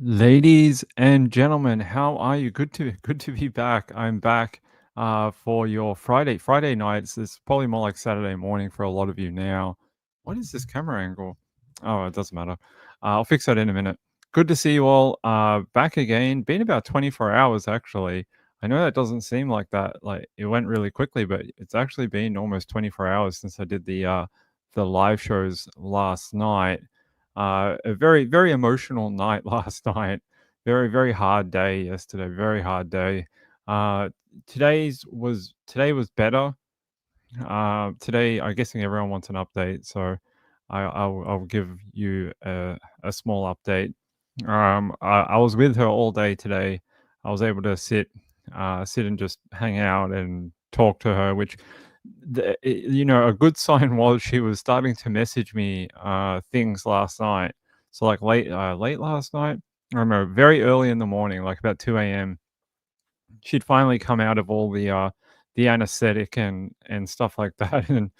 Ladies and gentlemen, how are you? Good to be back. I'm back for your Friday nights. It's probably more like Saturday morning for a lot of you now. What is this camera angle? Oh, it doesn't matter. I'll fix that in a minute. Good to see you all back again. Been about 24 hours actually. I know that doesn't seem like that. Like it went really quickly, but it's actually been almost 24 hours since I did the live shows last night. A very emotional night last night. Very hard day yesterday. Very hard day. Uh, today was better. Today, I'm guessing everyone wants an update, so I'll give you a small update. I was with her all day today. I was able to sit and just hang out and talk to her, which a good sign was she was starting to message me things last night. So like late last night, I remember very early in the morning, like about 2 a.m. She'd finally come out of all the anesthetic and stuff like that. And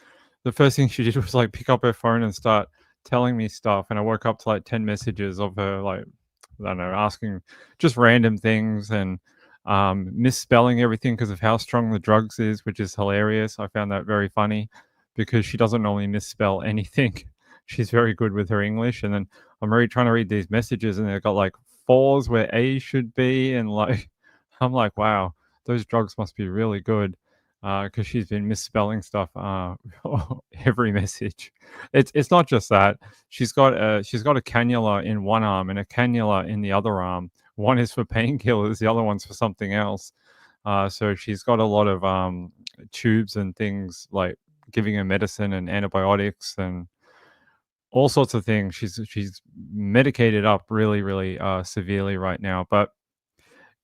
the first thing she did was like pick up her phone and start telling me stuff. And I woke up to like 10 messages of her, like, I don't know, asking just random things and misspelling everything because of how strong the drugs is, which is hilarious. I found that very funny because she doesn't normally misspell anything. She's very good with her English. And then I'm really trying to read these messages and they've got like fours where A should be. And like, I'm like, wow, those drugs must be really good because she's been misspelling stuff every message. It's not just that she's got a cannula in one arm and a cannula in the other arm. One is for painkillers, the other one's for something else. So she's got a lot of tubes and things like giving her medicine and antibiotics and all sorts of things. She's medicated up really severely right now, but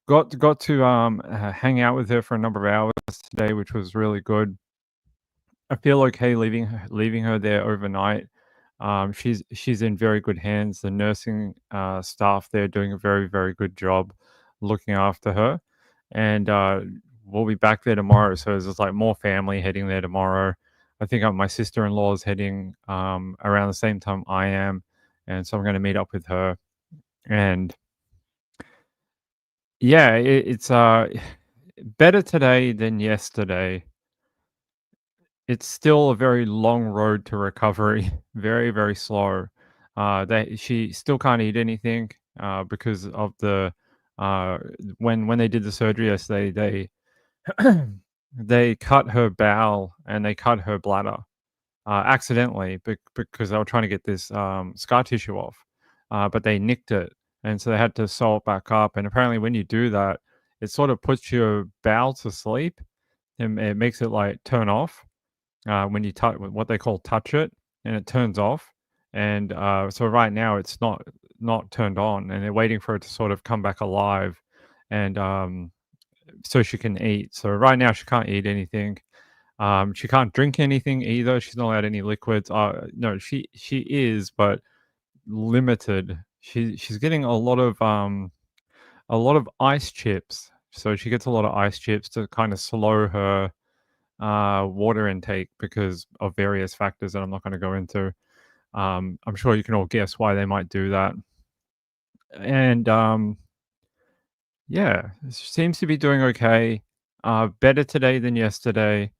got to hang out with her for a number of hours today, which was really good. I feel okay leaving her there overnight. She's in very good hands. The nursing staff there doing a very good job looking after her, and we'll be back there tomorrow. So there's just like more family heading there tomorrow. I think my sister-in-law is heading around the same time I am, and so I'm going to meet up with her. And yeah, it's better today than yesterday. It's still a very long road to recovery, very slow. She still can't eat anything because of the uh, when they did the surgery yesterday, they cut her bowel and they cut her bladder accidentally because they were trying to get this scar tissue off, but they nicked it, and so they had to sew it back up. And apparently, when you do that, it sort of puts your bowel to sleep and it makes it like turn off when you touch what they call touch it, and it turns off. And so right now it's not turned on, and they're waiting for it to sort of come back alive, and so she can eat. So right now she can't eat anything. She can't drink anything either. She's not allowed any liquids. No, she is, but limited. She's getting a lot of ice chips. So she gets a lot of ice chips to kind of slow her water intake because of various factors that I'm not going to go into. I'm sure you can all guess why they might do that. And yeah, seems to be doing okay. Better today than yesterday.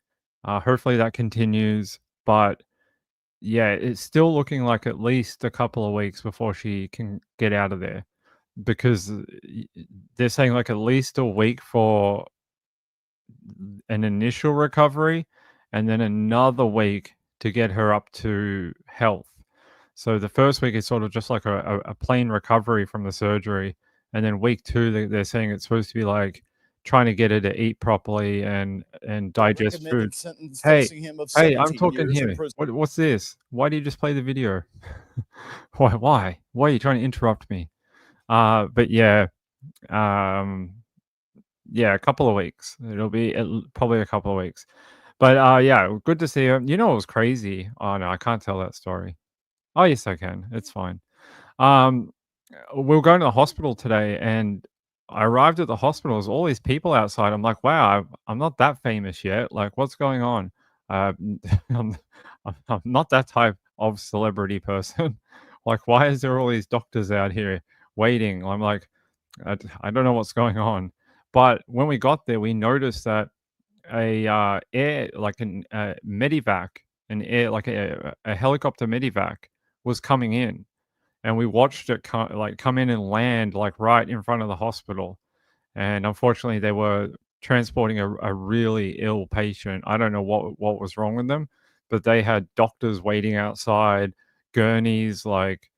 Hopefully that continues. But yeah, it's still looking like at least a couple of weeks before she can get out of there because they're saying like at least a week for an initial recovery and then another week to get her up to health. So the first week is sort of just like a plain recovery from the surgery. And then week two, they're saying it's supposed to be like trying to get her to eat properly and A digest food. recommended sentence Hey, facing him of hey, I'm 17 talking years in here. prison. What's this? Why do you just play the video? Why are you trying to interrupt me? But yeah, um, yeah, a couple of weeks. It'll be probably a couple of weeks. But yeah, good to see her. You know, it was crazy. Oh no, I can't tell that story. Oh yes, I can. It's fine. Um, we were going to the hospital today, and I arrived at the hospital. There's all these people outside. I'm like, wow, I'm not that famous yet. Like, what's going on? Uh, I'm, I'm not that type of celebrity person. Like, why is there all these doctors out here waiting. I'm like, I don't know what's going on. But when we got there, we noticed that air like an medevac, an air like a helicopter medevac was coming in, and we watched it come in and land like right in front of the hospital. And unfortunately, they were transporting a really ill patient. I don't know what was wrong with them, but they had doctors waiting outside, gurneys, like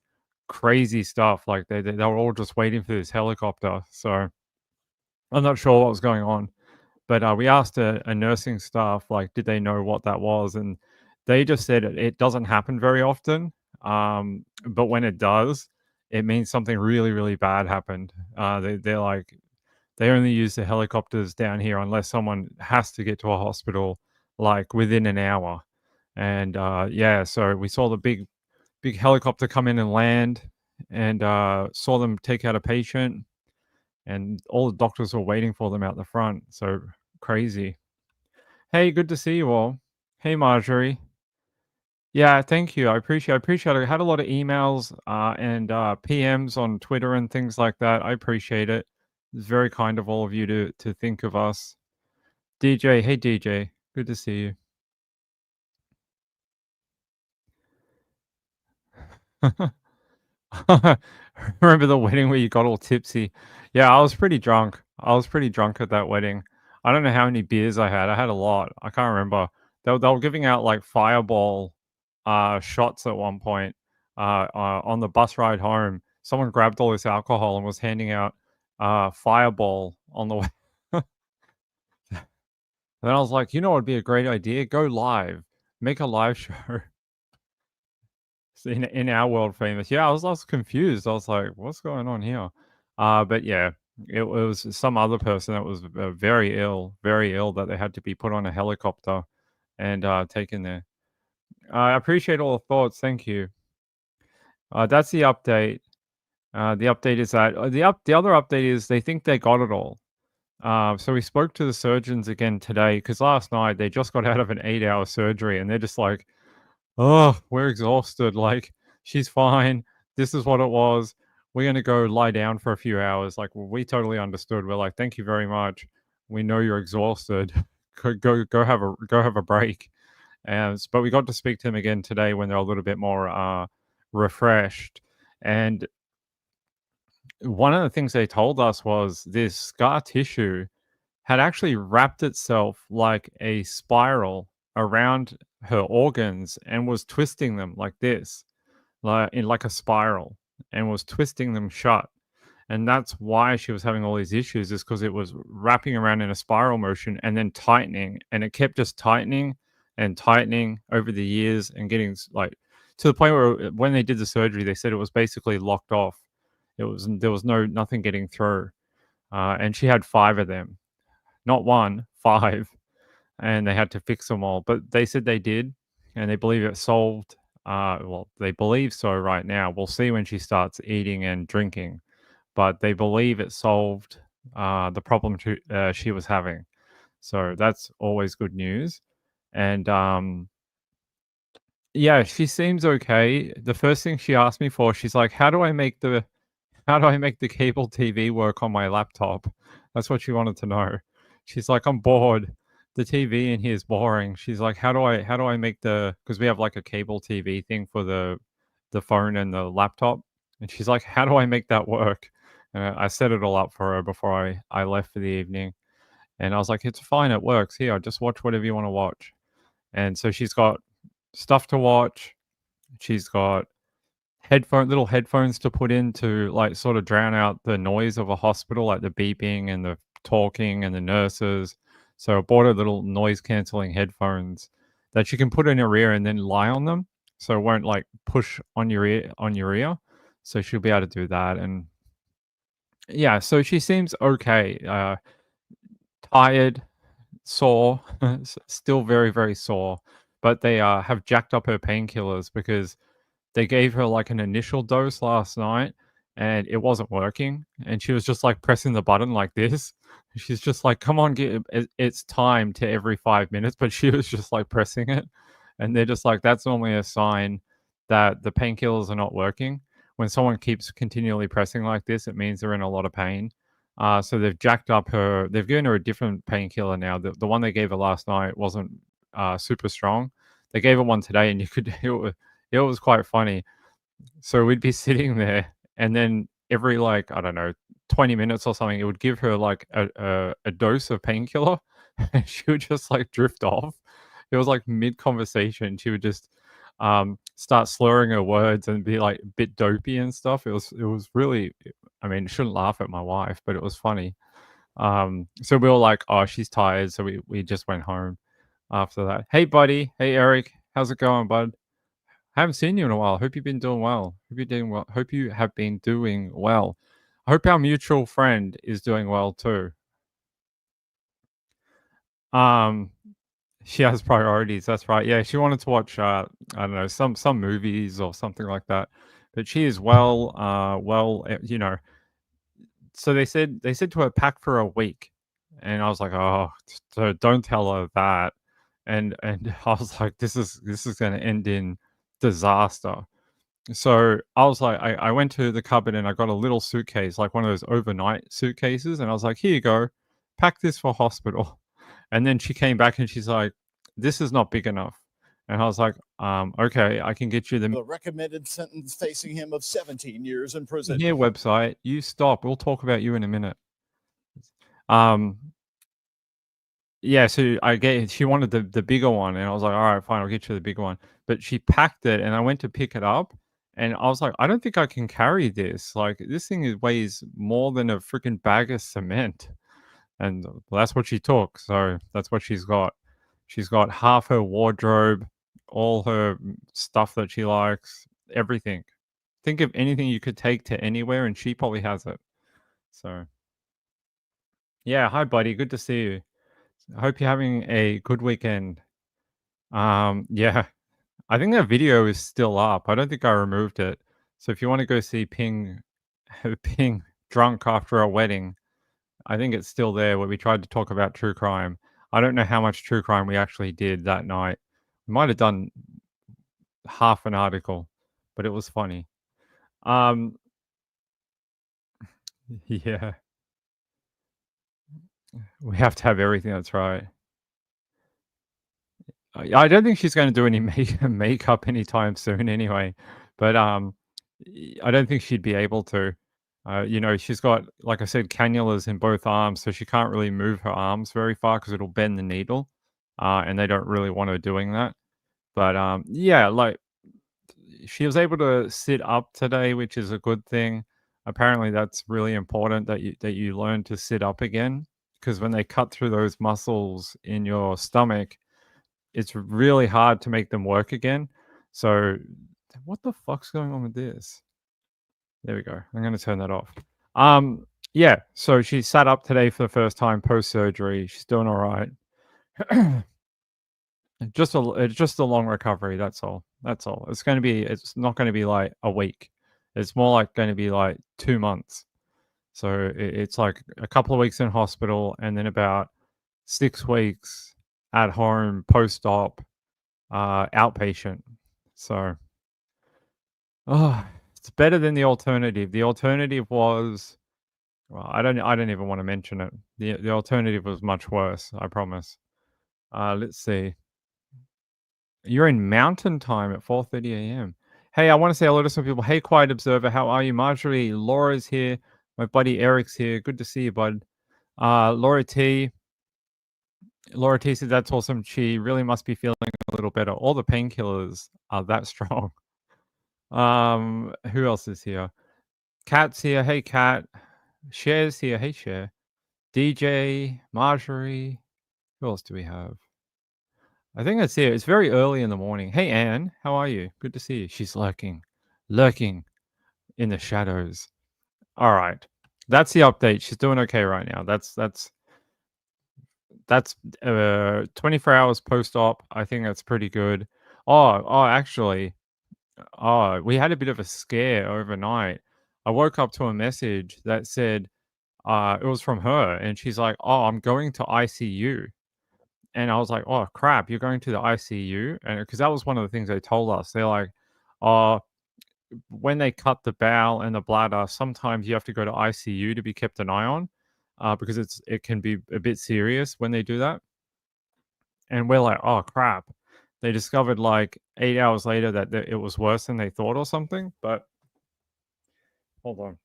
crazy stuff. Like they were all just waiting for this helicopter. So I'm not sure what was going on. But, we asked a nursing staff, like, did they know what that was, and they just said it doesn't happen very often, but when it does, it means something really, really bad happened. They're like, they only use the helicopters down here unless someone has to get to a hospital, like, within an hour, and, yeah, so we saw the big helicopter come in and land and, saw them take out a patient, and all the doctors were waiting for them out the front, so crazy. Hey, good to see you all. Hey, Marjorie. Yeah, thank you. I appreciate it. I had a lot of emails and PMs on Twitter and things like that. I appreciate it. It's very kind of all of you to think of us. DJ, hey DJ, good to see you. Remember the wedding where you got all tipsy? Yeah, I was pretty drunk. I was pretty drunk at that wedding. I don't know how many beers I had. I had a lot. I can't remember. They were giving out like fireball shots at one point on the bus ride home. Someone grabbed all this alcohol and was handing out fireball on the way. And then I was like, you know what would be a great idea? Go live. Make a live show. In our world famous. Yeah, I was confused. I was like, "What's going on here?" But yeah, it was some other person that was very ill that they had to be put on a helicopter and taken there. I appreciate all the thoughts. Thank you. That's the update. The update is that the other update is they think they got it all. So we spoke to the surgeons again today because last night they just got out of an 8-hour surgery and they're just like, "Oh, we're exhausted, like, she's fine. This is what it was. We're gonna go lie down for a few hours." Like, we totally understood. We're like, "Thank you very much. We know you're exhausted. Go have a break." But we got to speak to them again today when they're a little bit more, refreshed, and one of the things they told us was this scar tissue had actually wrapped itself like a spiral around her organs and was twisting them like this, like in like a spiral, and was twisting them shut. And that's why she was having all these issues, is because it was wrapping around in a spiral motion and then tightening, and it kept just tightening and tightening over the years and getting like to the point where when they did the surgery, they said it was basically locked off. There was nothing getting through, and she had 5 of them, not 1, 5, and they had to fix them all. But they said they did, and they believe it solved. Well, they believe so right now. We'll see when she starts eating and drinking, but they believe it solved the problem she was having. So that's always good news. And yeah, she seems okay. The first thing she asked me for, she's like, how do I make the cable TV work on my laptop?" That's what she wanted to know. She's like, "I'm bored. The TV in here is boring." She's like, how do I make the?" Because we have like a cable TV thing for the phone and the laptop, and she's like, "How do I make that work?" And I set it all up for her before I left for the evening, and I was like, "It's fine. It works. Here, just watch whatever you want to watch." And so she's got stuff to watch. She's got little headphones to put in to, like, sort of drown out the noise of a hospital, like the beeping and the talking and the nurses. So I bought her little noise canceling headphones that you can put in your ear and then lie on them, so it won't, like, push on your ear. So she'll be able to do that, and yeah, so she seems okay, tired, sore, still very, very sore, but they, have jacked up her painkillers because they gave her, like, an initial dose last night, and it wasn't working, and she was just, like, pressing the button like this. She's just like, "Come on, it's time," to every 5 minutes, but she was just, like, pressing it, and they're just like, "That's normally a sign that the painkillers are not working." when someone keeps continually pressing like this, it means they're in a lot of pain. So they've given her a different painkiller now. The one they gave her last night wasn't super strong. They gave her one today, and you could it was quite funny. So we'd be sitting there, and then every like I don't know 20 minutes or something, it would give her like a dose of painkiller, and she would just like drift off. It was like mid conversation, she would just start slurring her words and be like a bit dopey and stuff. It was really, I mean, shouldn't laugh at my wife, but it was funny. So we were like, oh, she's tired, so we just went home after that. Hey, buddy. Hey, Eric. How's it going, bud? Haven't seen you in a while. Hope you've been doing well. Hope you're doing well. Hope you have been doing well. I hope our mutual friend is doing well too. Um, she has priorities. That's right. Yeah, she wanted to watch. I don't know, some movies or something like that. But she is well. You know. So they said to her pack for a week, and I was like, oh, so don't tell her that. And I was like, this is going to end in disaster. So I was like, I went to the cupboard and I got a little suitcase, like one of those overnight suitcases, and I was like, here you go, pack this for hospital. And then she came back and she's like, this is not big enough. And I was like, okay, I can get you The recommended sentence facing him of 17 years in prison. here website. You stop. We'll talk about you in a minute. Um, yeah, so she wanted the bigger one, and I was like, all right, fine, I'll get you the bigger one. But she packed it, and I went to pick it up, and I was like, I don't think I can carry this. Like, this thing weighs more than a freaking bag of cement. And that's what she took. So that's what she's got. She's got half her wardrobe, all her stuff that she likes, everything. Think of anything you could take to anywhere, and she probably has it. So, yeah, hi, buddy. Good to see you. I hope you're having a good weekend. Yeah, I think that video is still up. I don't think I removed it. So if you want to go see Ping, Ping drunk after a wedding, I think it's still there where we tried to talk about true crime. I don't know how much true crime we actually did that night. We might have done half an article, but it was funny. Um, yeah, we have to have everything. That's right. I don't think she's going to do any makeup anytime soon, anyway. But I don't think she'd be able to. You know, she's got, like I said, cannulas in both arms, so she can't really move her arms very far because it'll bend the needle, and they don't really want her doing that. But yeah, like she was able to sit up today, which is a good thing. Apparently, that's really important that you learn to sit up again, because when they cut through those muscles in your stomach, it's really hard to make them work again. So, what the fuck's going on with this? There we go. I'm going to turn that off. Yeah. So she sat up today for the first time post surgery. She's doing all right. It's just a long recovery. That's all. That's all. It's not going to be like a week. It's more like going to be like 2 months. So it's like a couple of weeks in hospital and then about 6 weeks at home post op, outpatient. So, oh, it's better than the alternative. The alternative was, well, I don't even want to mention it. The alternative was much worse. I promise. Let's see. You're in Mountain Time at 4:30 a.m. Hey, I want to say hello to some people. Hey, Quiet Observer, how are you? Marjorie, Laura's here. My buddy Eric's here. Good to see you, bud. Laura T. Laura T said that's awesome. She really must be feeling a little better. All the painkillers are that strong. Who else is here? Kat's here. Hey, Kat. Cher's here. Hey, Cher. DJ, Marjorie. Who else do we have? I think that's it. It's very early in the morning. Hey, Anne, how are you? Good to see you. She's lurking in the shadows. All right, that's the update. She's doing okay right now. That's 24 hours post-op. I think that's pretty good. Actually, we had a bit of a scare overnight. I woke up to a message that said it was from her, and she's like, "Oh, I'm going to ICU." And I was like, "Oh, crap, you're going to the ICU?" And because that was one of the things they told us. They're like, "Oh, when they cut the bowel and the bladder, sometimes you have to go to ICU to be kept an eye on, because it can be a bit serious when they do that. And we're like, oh crap. They discovered like 8 hours later that it was worse than they thought or something. But hold on,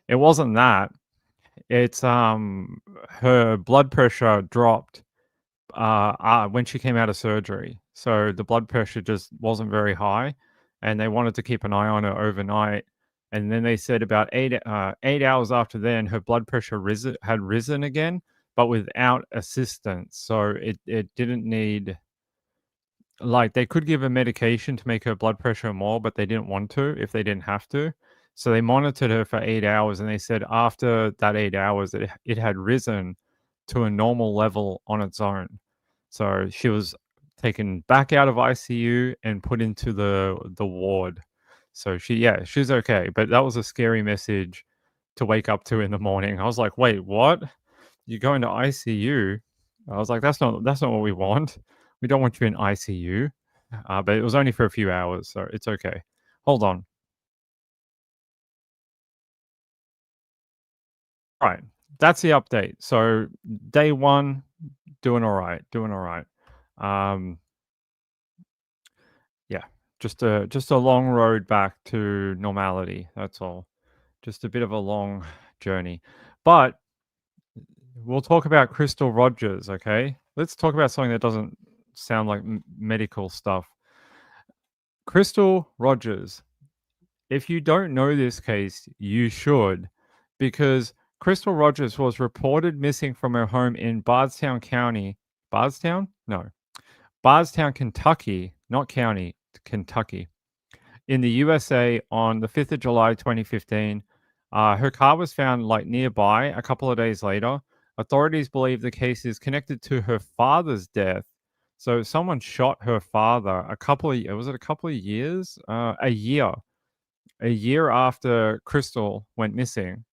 it wasn't that. It's her blood pressure dropped when she came out of surgery. So the blood pressure just wasn't very high, and they wanted to keep an eye on her overnight. And then they said about 8 hours after then, her blood pressure had risen again, but without assistance. So it didn't need, like, they could give her medication to make her blood pressure more, but they didn't want to if they didn't have to. So they monitored her for 8 hours, and they said after that 8 hours, it had risen to a normal level on its own. So she was taken back out of ICU and put into the ward. So she's okay. But that was a scary message to wake up to in the morning. I was like, wait, what? You go into ICU? I was like, that's not what we want. We don't want you in ICU. But it was only for a few hours, so it's okay. Hold on. Right. That's the update. So day one, doing all right. Um, yeah, just a long road back to normality. That's all. Just a bit of a long journey. But we'll talk about Crystal Rogers, okay? Let's talk about something that doesn't sound like medical stuff. Crystal Rogers. If you don't know this case, you should, because Crystal Rogers was reported missing from her home in Bardstown County. Bardstown? No. Bardstown, Kentucky, not county, Kentucky, in the USA on the 5th of July 2015. Her car was found like nearby a couple of days later. Authorities believe the case is connected to her father's death. So someone shot her father a couple of years? A year after Crystal went missing.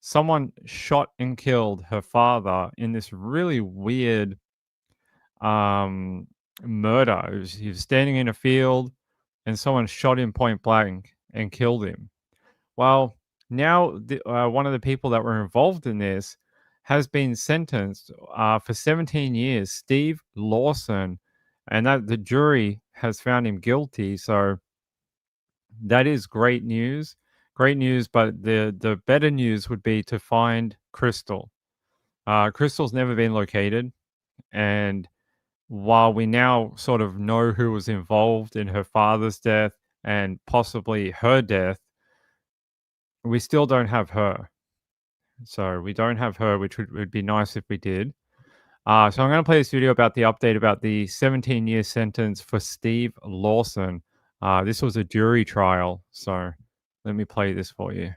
Someone shot and killed her father in this really weird murder. He was standing in a field and someone shot him point blank and killed him. Well, now one of the people that were involved in this has been sentenced for 17 years, Steve Lawson, and that the jury has found him guilty. So that is great news. Great news, but the better news would be to find Crystal. Crystal's never been located, and while we now sort of know who was involved in her father's death and possibly her death, we still don't have her. So we don't have her, which would be nice if we did. So I'm going to play this video about the update about the 17-year sentence for Steve Lawson. This was a jury trial, so let me play this for you.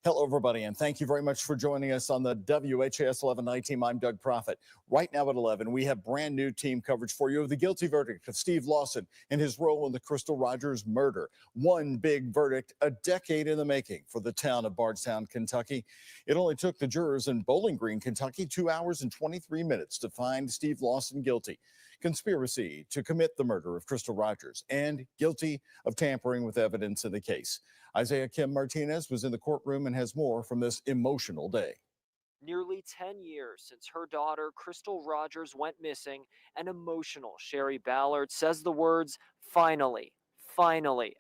Hello, everybody, and thank you very much for joining us on the WHAS 11 team. I'm Doug Proffitt. Right now at 11, we have brand new team coverage for you of the guilty verdict of Steve Lawson and his role in the Crystal Rogers murder. One big verdict, a decade in the making for the town of Bardstown, Kentucky. It only took the jurors in Bowling Green, Kentucky, 2 hours and 23 minutes to find Steve Lawson guilty. Conspiracy to commit the murder of Crystal Rogers and guilty of tampering with evidence in the case. Isaiah Kim Martinez was in the courtroom and has more from this emotional day. Nearly 10 years since her daughter, Crystal Rogers, went missing, an emotional Sherry Ballard says the words, finally,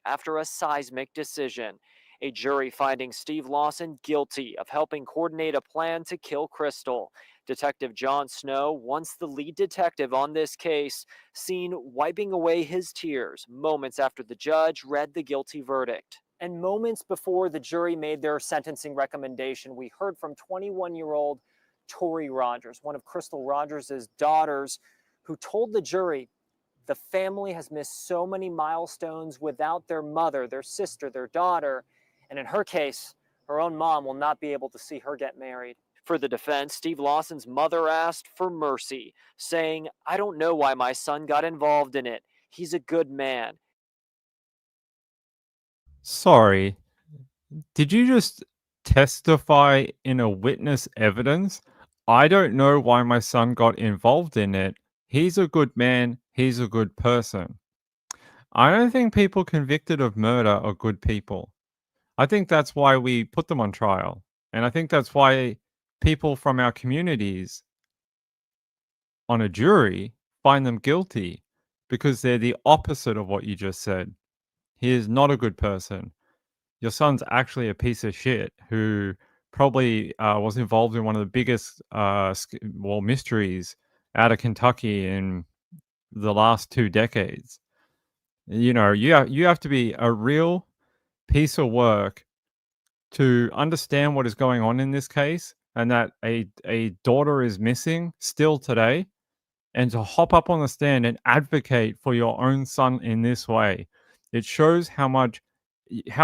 after a seismic decision. A jury finding Steve Lawson guilty of helping coordinate a plan to kill Crystal. Detective John Snow, once the lead detective on this case, seen wiping away his tears moments after the judge read the guilty verdict. And moments before the jury made their sentencing recommendation, we heard from 21-year-old Tori Rogers, one of Crystal Rogers' daughters, who told the jury the family has missed so many milestones without their mother, their sister, their daughter, and in her case, her own mom will not be able to see her get married. For the defense, Steve Lawson's mother asked for mercy, saying, "I don't know why my son got involved in it. He's a good man." Sorry, did you just testify in a witness evidence? I don't know why my son got involved in it. He's a good man. He's a good person. I don't think people convicted of murder are good people. I think that's why we put them on trial. And I think that's why people from our communities on a jury find them guilty, because they're the opposite of what you just said. He is not a good person. Your son's actually a piece of shit who probably was involved in one of the biggest mysteries out of Kentucky in the last 2 decades. You have to be a real piece of work to understand what is going on in this case, and that a daughter is missing still today, and to hop up on the stand and advocate for your own son in this way. It shows how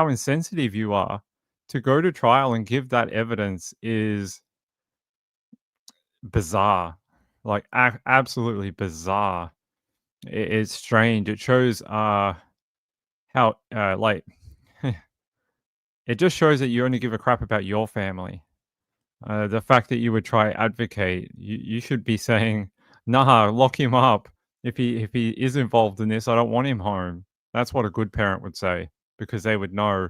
insensitive you are. To go to trial and give that evidence is bizarre, like absolutely bizarre. It's strange. It shows how like it just shows that you only give a crap about your family. The fact that you would try advocate, you should be saying, "Nah, lock him up. If he is involved in this, I don't want him home." That's what a good parent would say, because they would know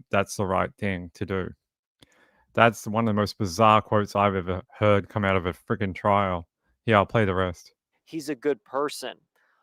that's the right thing to do. That's one of the most bizarre quotes I've ever heard come out of a friggin' trial. Yeah, I'll play the rest. He's a good person.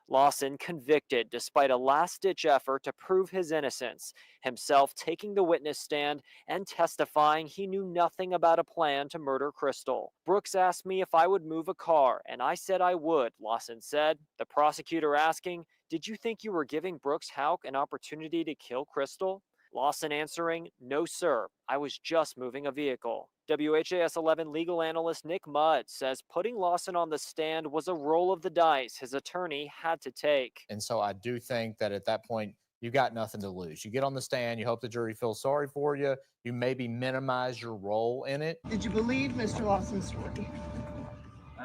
Lawson convicted despite a last-ditch effort to prove his innocence, himself taking the witness stand and testifying he knew nothing about a plan to murder Crystal. Brooks asked me if I would move a car, and I said I would, Lawson said. The prosecutor asking, "Did you think you were giving Brooks Hauk an opportunity to kill Crystal?" Lawson answering, "No, sir. I was just moving a vehicle." WHAS 11 legal analyst Nick Mudd says putting Lawson on the stand was a roll of the dice his attorney had to take. And so I do think that at that point, you got nothing to lose. You get on the stand, you hope the jury feels sorry for you, you maybe minimize your role in it. Did you believe Mr. Lawson's story?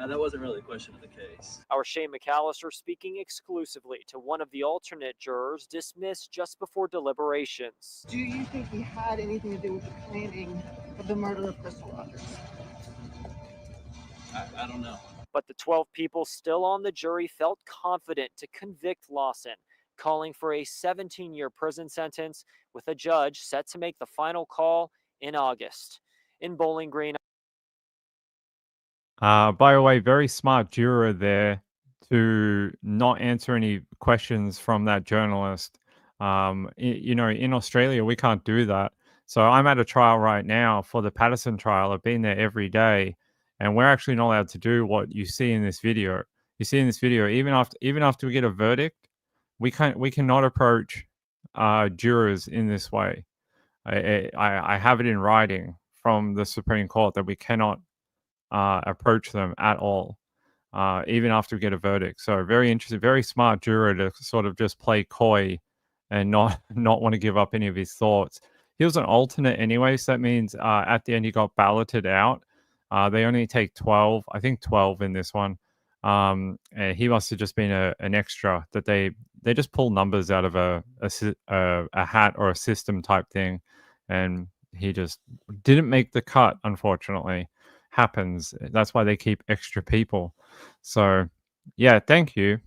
That wasn't really a question of the case. Our Shane McAllister speaking exclusively to one of the alternate jurors dismissed just before deliberations. Do you think he had anything to do with the planning of the murder of Crystal Rogers? I don't know. But the 12 people still on the jury felt confident to convict Lawson, calling for a 17-year prison sentence, with a judge set to make the final call in August. In Bowling Green. By the way, very smart juror there to not answer any questions from that journalist. In Australia, we can't do that. So I'm at a trial right now for the Patterson trial. I've been there every day, and we're actually not allowed to do what you see in this video. You see in this video, even after we get a verdict, we cannot approach jurors in this way. I have it in writing from the Supreme Court that we cannot approach them at all, even after we get a verdict. So very interesting, very smart juror to sort of just play coy and not not want to give up any of his thoughts. He was an alternate anyway, so that means at the end he got balloted out. They only take 12, I think 12 in this one. And he must have just been an extra that they just pull numbers out of a hat or a system type thing, and he just didn't make the cut, unfortunately. Happens. That's why they keep extra people. So, yeah, thank you.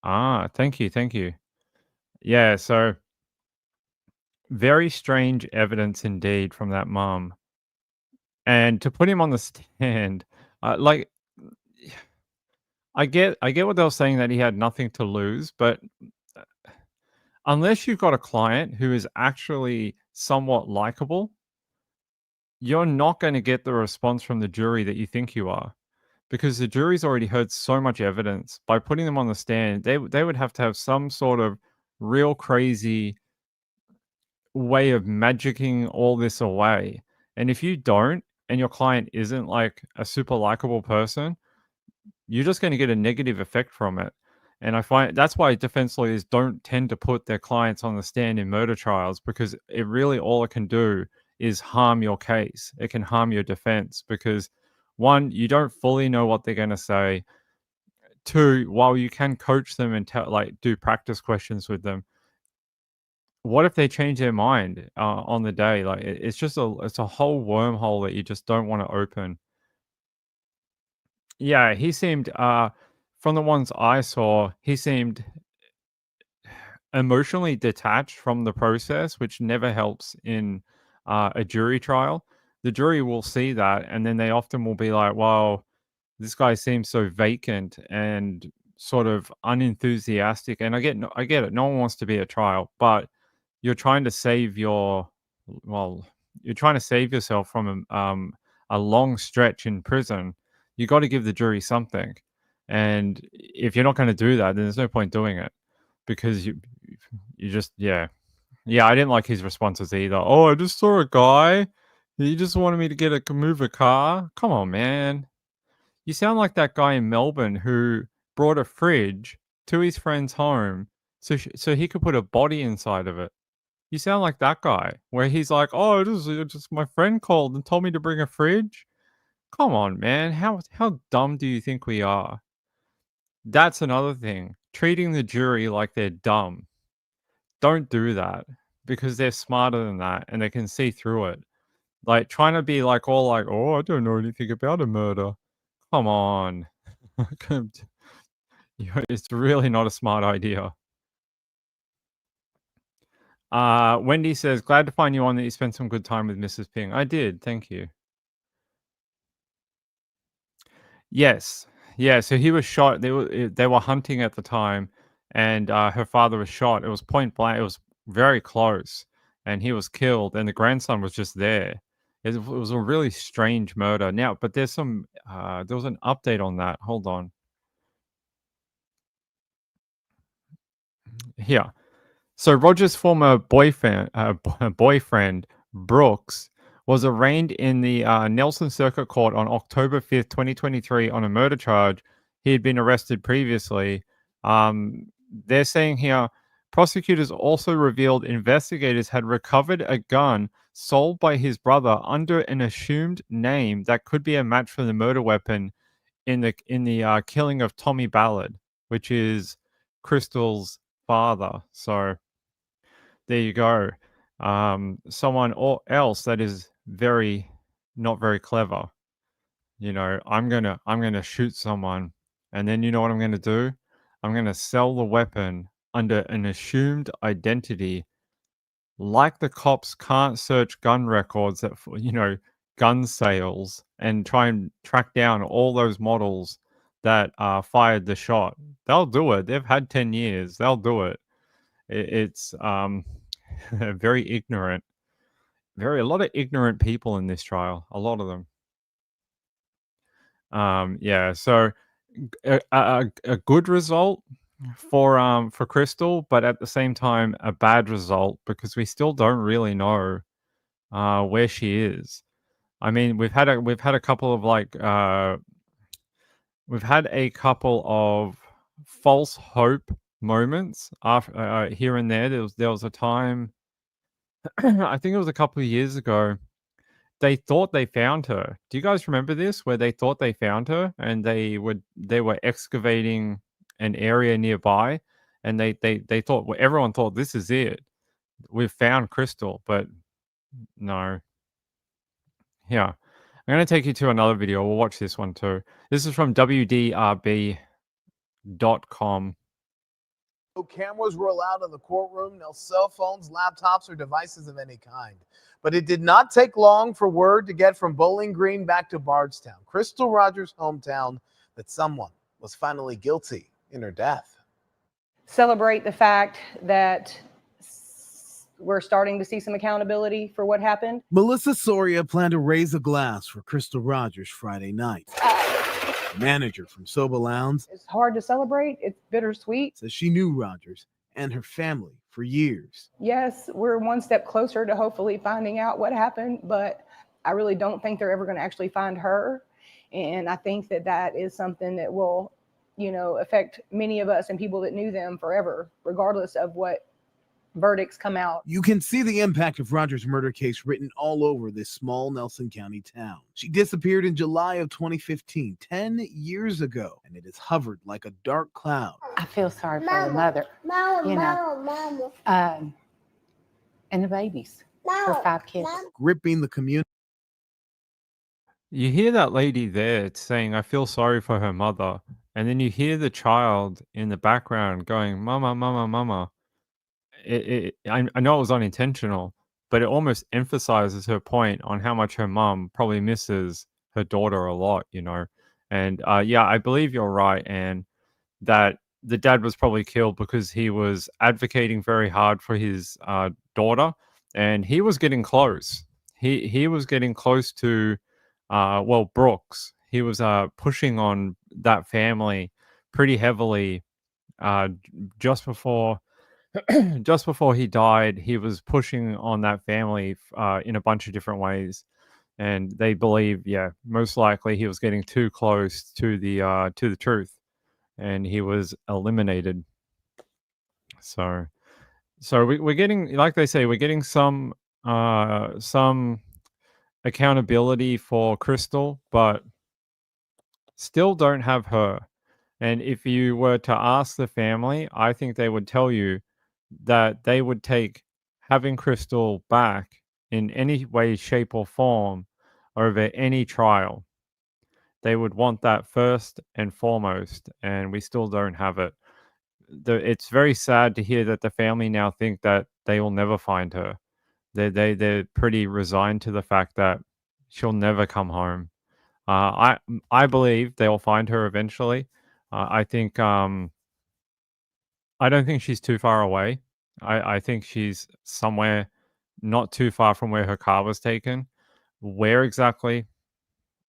Thank you. Yeah, so very strange evidence indeed from that mum. And to put him on the stand, like, I get what they were saying, that he had nothing to lose, but unless you've got a client who is actually somewhat likable, you're not going to get the response from the jury that you think you are, because the jury's already heard so much evidence. By putting them on the stand, they would have to have some sort of real crazy way of magicking all this away. And if you don't, and your client isn't like a super likable person, you're just going to get a negative effect from it. And I find that's why defense lawyers don't tend to put their clients on the stand in murder trials, because it really, all it can do is harm your case. It can harm your defense, because one, you don't fully know what they're going to say. Two, while you can coach them and do practice questions with them, what if they change their mind on the day? Like it's a whole wormhole that you just don't want to open. Yeah, he seemed from the ones I saw, he seemed emotionally detached from the process, which never helps in a jury trial. The jury will see that, and then they often will be like, "Well, this guy seems so vacant and sort of unenthusiastic." And I get it. No one wants to be at trial, but you're trying to save your well, you're trying to save yourself from a long stretch in prison. You got to give the jury something, and if you're not going to do that, then there's no point doing it because you just yeah. I didn't like his responses either. Oh, I just saw a guy. He just wanted me to move a car. Come on, man. You sound like that guy in Melbourne who brought a fridge to his friend's home so he could put a body inside of it. You sound like that guy where he's like, "Oh, just my friend called and told me to bring a fridge." Come on, man. How dumb do you think we are? That's another thing. Treating the jury like they're dumb. Don't do that because they're smarter than that and they can see through it. Like trying to be like all like, "Oh, I don't know anything about a murder." Come on. It's really not a smart idea. Wendy says, "Glad to find you on that you spent some good time with Mrs. Ping." I did, thank you. Yes. Yeah, so he was shot. They were hunting at the time, and her father was shot. It was point blank. It was very close, and he was killed, and the grandson was just there. It was a really strange murder. Now, but there's some there was an update on that. Hold on. Here. So Roger's former boyfriend Brooks was arraigned in the Nelson Circuit Court on October 5th, 2023, on a murder charge. He had been arrested previously. They're saying here, prosecutors also revealed investigators had recovered a gun sold by his brother under an assumed name that could be a match for the murder weapon in the killing of Tommy Ballard, which is Crystal's father. So there you go. Someone else that is not very clever. You know, I'm gonna shoot someone, and then you know what I'm gonna do? I'm gonna sell the weapon under an assumed identity, like the cops can't search gun records gun sales and try and track down all those models that fired the shot. They'll do it. They've had 10 years. They'll do it. It's very ignorant. A lot of ignorant people in this trial. A lot of them. Yeah. So a good result for Crystal, but at the same time a bad result because we still don't really know where she is. I mean, we've had a couple of we've had a couple of false hope moments after here and there. There was a time I think it was a couple of years ago. They thought they found her. Do you guys remember this? Where they thought they found her and they were excavating an area nearby, and they thought everyone thought this is it. We've found Crystal, but no. Yeah. I'm going to take you to another video. We'll watch this one too. This is from WDRB.com. No cameras were allowed in the courtroom, no cell phones, laptops, or devices of any kind. But it did not take long for word to get from Bowling Green back to Bardstown, Crystal Rogers' hometown, that someone was finally guilty in her death. Celebrate the fact that we're starting to see some accountability for what happened. Melissa Soria planned to raise a glass for Crystal Rogers Friday night. Manager from Soba Lounge. It's hard to celebrate. It's bittersweet. Says she knew Rogers and her family for years. Yes, we're one step closer to hopefully finding out what happened, but I really don't think they're ever going to actually find her. And I think that is something that will, affect many of us and people that knew them forever, regardless of what verdicts come out. You can see the impact of Rogers' murder case written all over this small Nelson County town. She disappeared in July of 2015, 10 years ago, and it has hovered like a dark cloud. I feel sorry for the mother, and the babies, her 5 kids. Gripping the community. You hear that lady there saying, "I feel sorry for her mother," and then you hear the child in the background going, "Mama, mama, mama." I know it was unintentional, but it almost emphasizes her point on how much her mom probably misses her daughter a lot, you know. And yeah, I believe you're right, and that the dad was probably killed because he was advocating very hard for his daughter, and he was getting close. He was getting close to well, Brooks. He was pushing on that family pretty heavily just before just before he died. He was pushing on that family in a bunch of different ways, and they believe, yeah, most likely he was getting too close to the truth, and he was eliminated. So, we're getting, like they say, we're getting some accountability for Crystal, but still don't have her. And if you were to ask the family, I think they would tell you that they would take having Crystal back in any way, shape, or form over any trial. They would want that first and foremost, and we still don't have it. It's very sad to hear that the family now think that they will never find her. They're pretty resigned to the fact that she'll never come home. I believe they'll find her eventually. I think I don't think she's too far away. I think she's somewhere not too far from where her car was taken. Where exactly?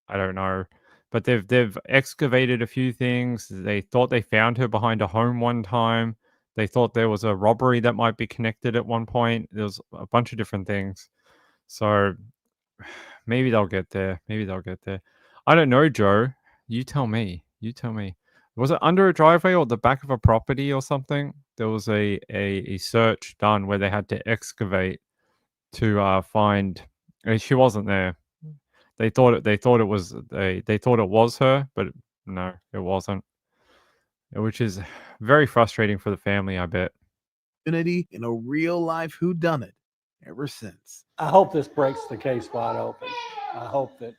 I don't know. But they've excavated a few things. They thought they found her behind a home one time. They thought there was a robbery that might be connected at one point. There was a bunch of different things. So maybe they'll get there. Maybe they'll get there. I don't know, Joe. You tell me. You tell me. Was it under a driveway or the back of a property or something? There was a search done where they had to excavate to find. She wasn't there. They thought it was her, but no, it wasn't. Which is very frustrating for the family, I bet. Community in a real life whodunit ever since. I hope this breaks the case wide open. I hope that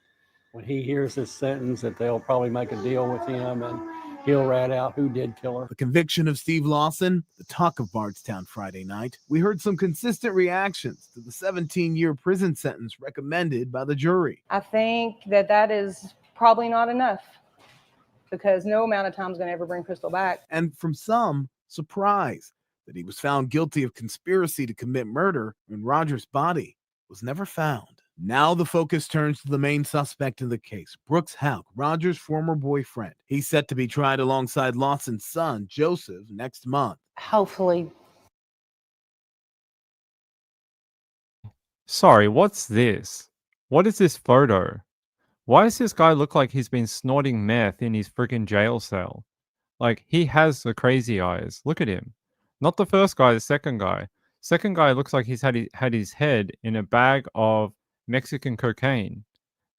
when he hears this sentence that they'll probably make a deal with him and he'll rat out who did kill her. The conviction of Steve Lawson, the talk of Bardstown Friday night. We heard some consistent reactions to the 17-year prison sentence recommended by the jury. I think that is probably not enough because no amount of time is going to ever bring Crystal back. And from some, surprise that he was found guilty of conspiracy to commit murder when Rogers' body was never found. Now the focus turns to the main suspect in the case, Brooks Houck, Rogers' former boyfriend. He's set to be tried alongside Lawson's son, Joseph, next month. Hopefully. Sorry, what's this? What is this photo? Why does this guy look like he's been snorting meth in his freaking jail cell? Like, he has the crazy eyes. Look at him. Not the first guy, the second guy. Second guy looks like he's had his head in a bag of Mexican cocaine.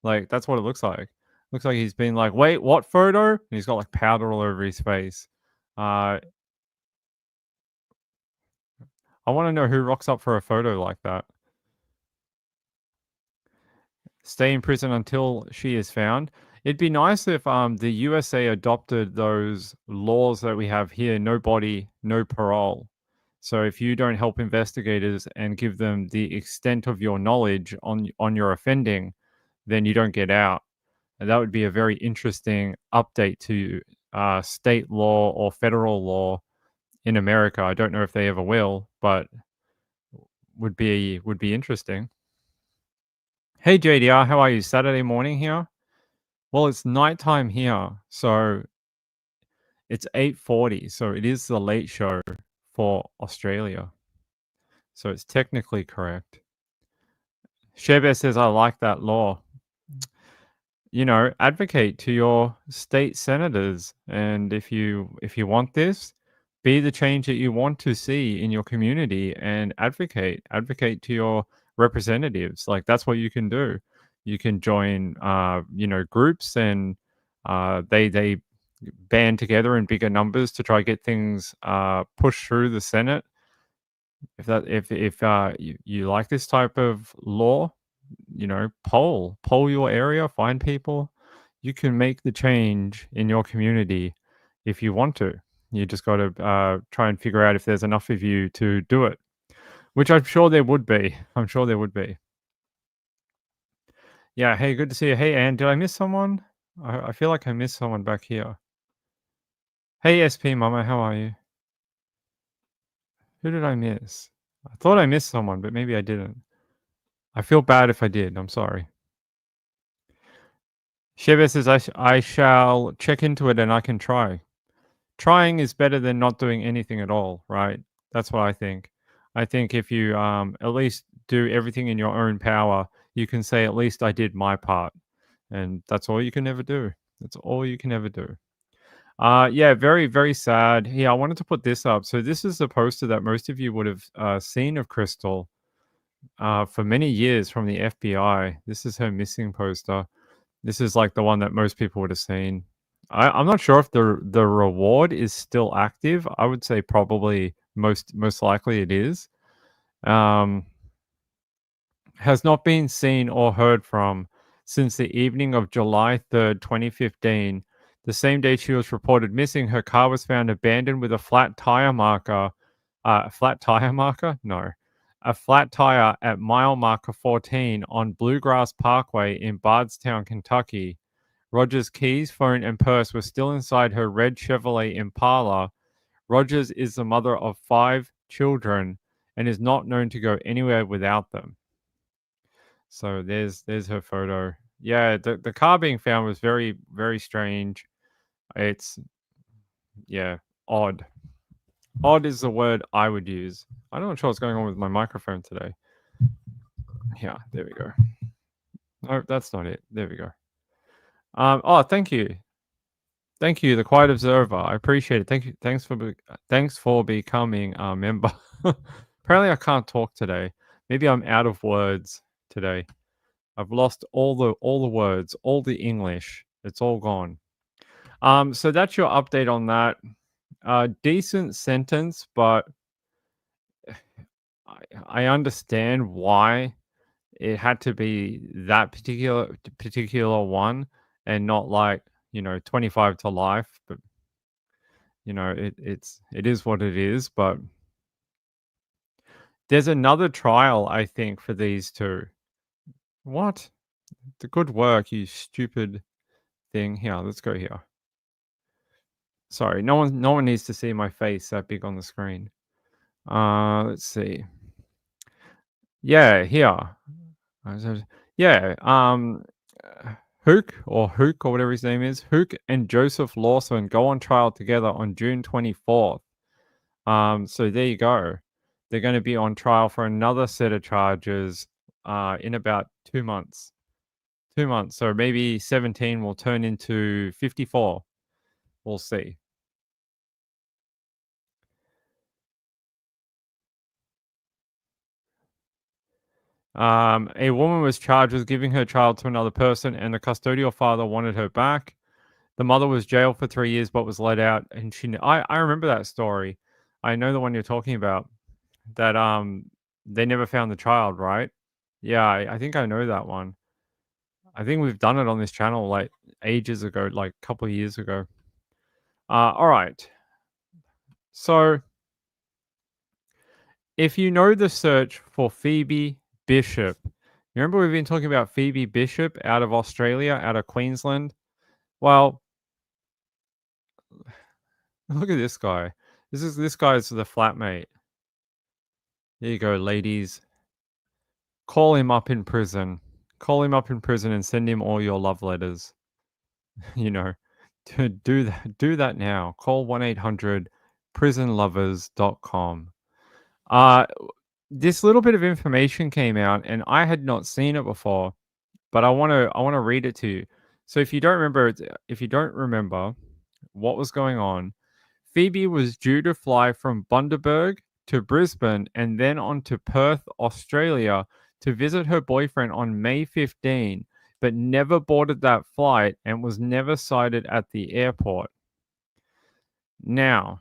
Like, that's what it looks like. Looks like he's been like, wait, what photo? And he's got like powder all over his face. I want to know who rocks up for a photo like that. Stay in prison until she is found. It'd be nice if the USA adopted those laws that we have here, no body, no parole. So if you don't help investigators and give them the extent of your knowledge on your offending, then you don't get out. And that would be a very interesting update to state law or federal law in America. I don't know if they ever will, but would be interesting. Hey JDR, how are you? Saturday morning here? Well, it's nighttime here, so it's 8:40, so it is the late show for Australia. So it's technically correct. Shebe says, I like that law. You know, advocate to your state senators, and if you want this, be the change that you want to see in your community and advocate to your representatives. Like, that's what you can do. You can join groups, and they band together in bigger numbers to try to get things pushed through the Senate. If you like this type of law, poll your area, find people. You can make the change in your community if you want to. You just got to try and figure out if there's enough of you to do it. which I'm sure there would be. I'm sure there would be. Yeah, hey, good to see you. Hey, Ann, did I miss someone? I feel like I missed someone back here. Hey, SP Mama, how are you? Who did I miss? I thought I missed someone, but maybe I didn't. I feel bad if I did. I'm sorry. Sheba says, I shall check into it and I can try. Trying is better than not doing anything at all, right? That's what I think. I think if you at least do everything in your own power, you can say, at least I did my part. And that's all you can ever do. That's all you can ever do. Yeah, very, very sad. Yeah, I wanted to put this up. So this is the poster that most of you would have seen of Crystal for many years from the FBI. This is her missing poster. This is like the one that most people would have seen. I'm not sure if the reward is still active. I would say probably most likely it is. Has not been seen or heard from since the evening of July 3rd, 2015. The same day she was reported missing, her car was found abandoned with a flat tire marker. A flat tire at mile marker 14 on Bluegrass Parkway in Bardstown, Kentucky. Rogers' keys, phone, and purse were still inside her red Chevrolet Impala. Rogers is the mother of 5 children and is not known to go anywhere without them. So there's her photo. Yeah, the car being found was very, very strange. It's, yeah, odd. Odd is the word I would use. I'm not sure what's going on with my microphone today. Yeah, there we go. No, that's not it. There we go. Oh, thank you. Thank you, the Quiet Observer. I appreciate it. Thank you. Thanks for becoming a member. Apparently, I can't talk today. Maybe I'm out of words today. I've lost all the words, all the English. It's all gone. So that's your update on that. Decent sentence, but I understand why it had to be that particular one and not like, 25 to life, but it is what it is. But there's another trial, I think, for these two. What? The good work, you stupid thing. Here, let's go here. Sorry, no one needs to see my face that big on the screen. Let's see. Yeah, here. Yeah, Hook or whatever his name is, Hook and Joseph Lawson go on trial together on June 24th. So there you go. They're going to be on trial for another set of charges in about 2 months. 2 months. So maybe 17 will turn into 54. We'll see. A woman was charged with giving her child to another person, and the custodial father wanted her back. The mother was jailed for 3 years, but was let out. And I remember that story. I know the one you're talking about. That they never found the child, right? Yeah, I think I know that one. I think we've done it on this channel like ages ago, like a couple of years ago. All right. So, if you know the search for Phoebe Bishop, remember we've been talking about Phoebe Bishop out of Australia, out of Queensland? Well, look at this guy. This guy is the flatmate. There you go, ladies. Call him up in prison. Call him up in prison and send him all your love letters. Do that now. Call 1-800-prisonlovers.com. This little bit of information came out and I had not seen it before, but I want to read it to you. So if you don't remember what was going on, Phoebe was due to fly from Bundaberg to Brisbane and then on to Perth, Australia to visit her boyfriend on May 15, but never boarded that flight and was never sighted at the airport. Now,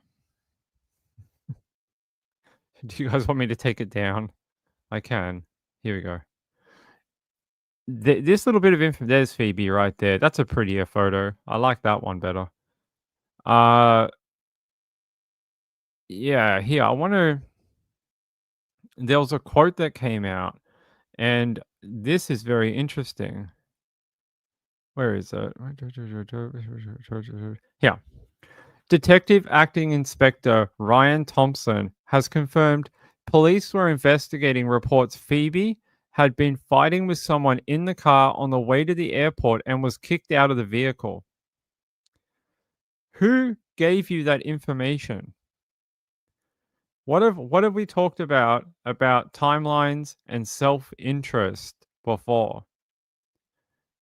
do you guys want me to take it down? I can. Here we go. This little bit of info. There's Phoebe right there. That's a prettier photo. I like that one better. Yeah, here, I want there was a quote that came out, and this is very interesting. Where is it? Here. Detective Acting Inspector Ryan Thompson has confirmed police were investigating reports Phoebe had been fighting with someone in the car on the way to the airport and was kicked out of the vehicle. Who gave you that information? What have we talked about timelines and self-interest before?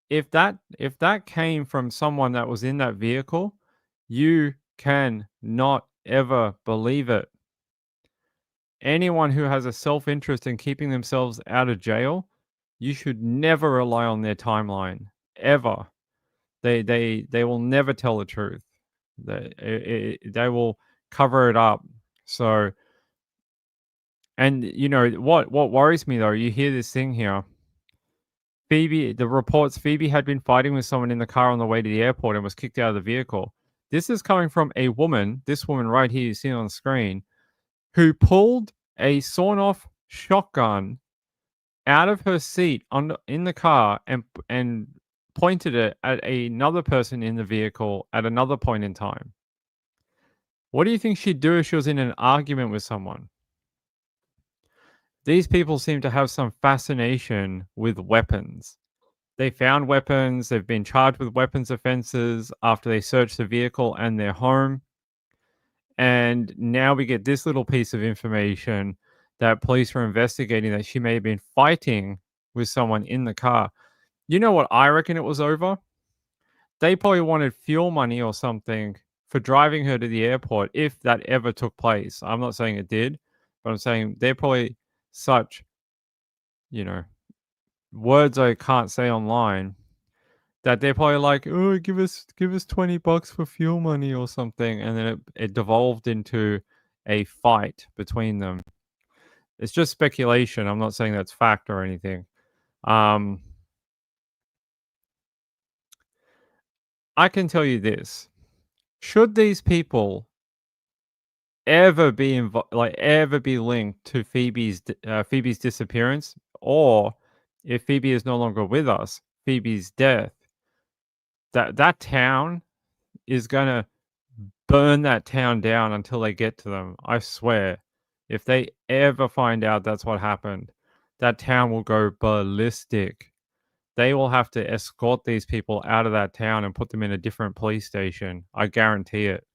If that came from someone that was in that vehicle, you can not ever believe it. Anyone who has a self-interest in keeping themselves out of jail, you should never rely on their timeline ever. They will never tell the truth. They will cover it up. So, and you know what worries me though, you hear this thing here. The reports Phoebe had been fighting with someone in the car on the way to the airport and was kicked out of the vehicle. This is coming from a woman, this woman right here you see on the screen, who pulled a sawn-off shotgun out of her seat in the car and pointed it at another person in the vehicle at another point in time. What do you think she'd do if she was in an argument with someone? These people seem to have some fascination with weapons. They found weapons. They've been charged with weapons offenses after they searched the vehicle and their home. And now we get this little piece of information that police were investigating that she may have been fighting with someone in the car. You know what I reckon it was over? They probably wanted fuel money or something for driving her to the airport if that ever took place. I'm not saying it did, but I'm saying they're probably such, words I can't say online, that they're probably like, oh, give us $20 for fuel money or something, and then it devolved into a fight between them. It's just speculation. I'm not saying that's fact or anything. I can tell you this: should these people ever be linked to Phoebe's disappearance, or if Phoebe is no longer with us, Phoebe's death, that town is gonna burn that town down until they get to them. I swear. If they ever find out that's what happened, that town will go ballistic. They will have to escort these people out of that town and put them in a different police station. I guarantee it.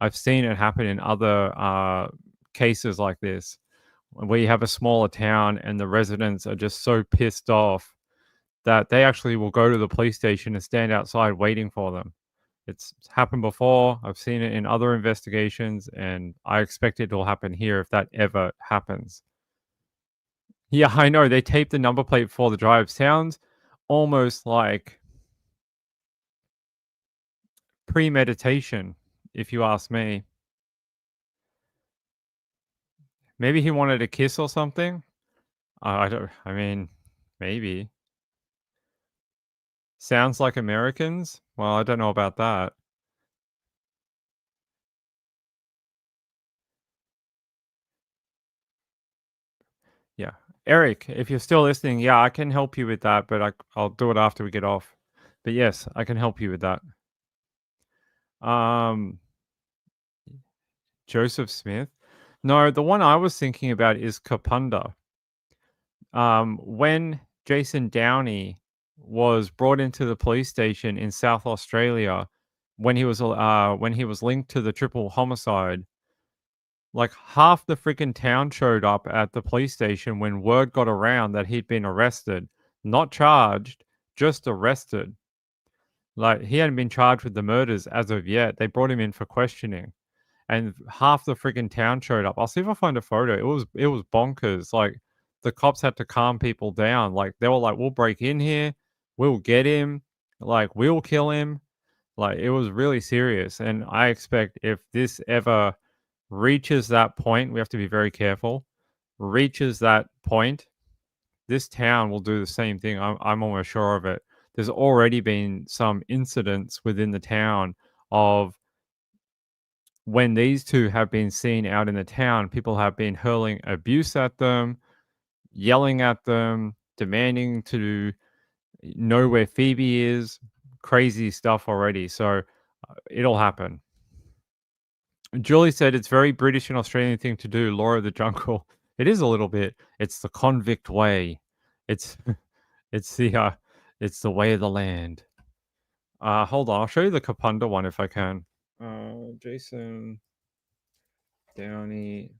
I've seen it happen in other cases like this, where you have a smaller town and the residents are just so pissed off that they actually will go to the police station and stand outside waiting for them. It's happened before. I've seen it in other investigations, and I expect it will happen here if that ever happens. Yeah, I know. They taped the number plate before the drive. Sounds almost like premeditation, if you ask me. Maybe he wanted a kiss or something. I mean, maybe. Sounds like Americans? Well, I don't know about that. Yeah. Eric, if you're still listening, yeah, I can help you with that, but I'll do it after we get off. But yes, I can help you with that. Joseph Smith? No, the one I was thinking about is Kapunda. When Jason Downey was brought into the police station in South Australia, when he was linked to the triple homicide, like half the freaking town showed up at the police station when word got around that he'd been arrested, not charged, just arrested. Like, he hadn't been charged with the murders as of yet. They brought him in for questioning, and half the freaking town showed up. I'll see if I find a photo. It was bonkers. Like, the cops had to calm people down. Like, they were like, we'll break in here, we'll get him, like, we'll kill him. Like, it was really serious. And I expect if this ever reaches that point, we have to be very careful, reaches that point, this town will do the same thing. I'm almost sure of it. There's already been some incidents within the town of when these two have been seen out in the town, people have been hurling abuse at them, yelling at them, demanding to know where Phoebe is. Crazy stuff already. So it'll happen. Julie said it's very British and Australian thing to do. Law of the Jungle. It is a little bit. It's the convict way. It's it's the way of the land. Hold on. I'll show you the Kapunda one if I can. Jason Downey.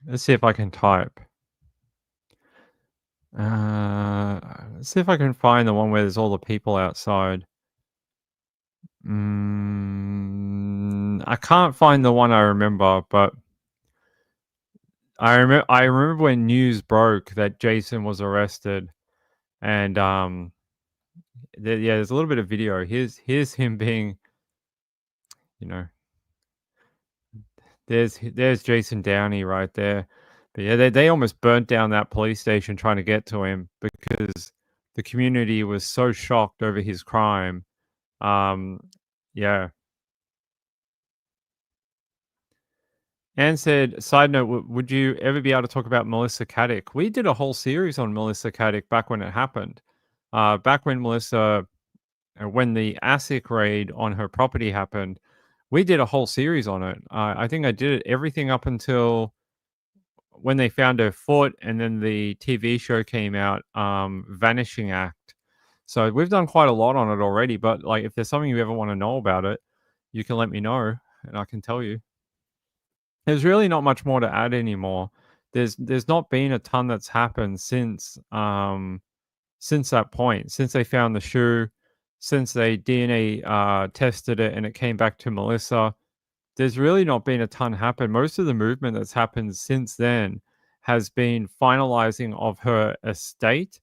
Let's see if I can type. Let's see if I can find the one where there's all the people outside. I can't find the one I remember, but I remember when news broke that Jason was arrested, and there's a little bit of video. Here's him being, you know, there's Jason Downey right there. But yeah, they almost burnt down that police station trying to get to him because the community was so shocked over his crime. Yeah. Anne said, side note, would you ever be able to talk about Melissa Caddick? We did a whole series on Melissa Caddick back when it happened. Back when when the ASIC raid on her property happened, we did a whole series on it. I think I did it everything up until when they found her foot, and then the TV show came out, Vanishing Act. So we've done quite a lot on it already, but like if there's something you ever want to know about it, you can let me know and I can tell you. There's really not much more to add anymore. There's not been a ton that's happened since that point, since they found the shoe, since they DNA tested it and it came back to Melissa. There's really not been a ton happen. Most of the movement that's happened since then has been finalizing of her estate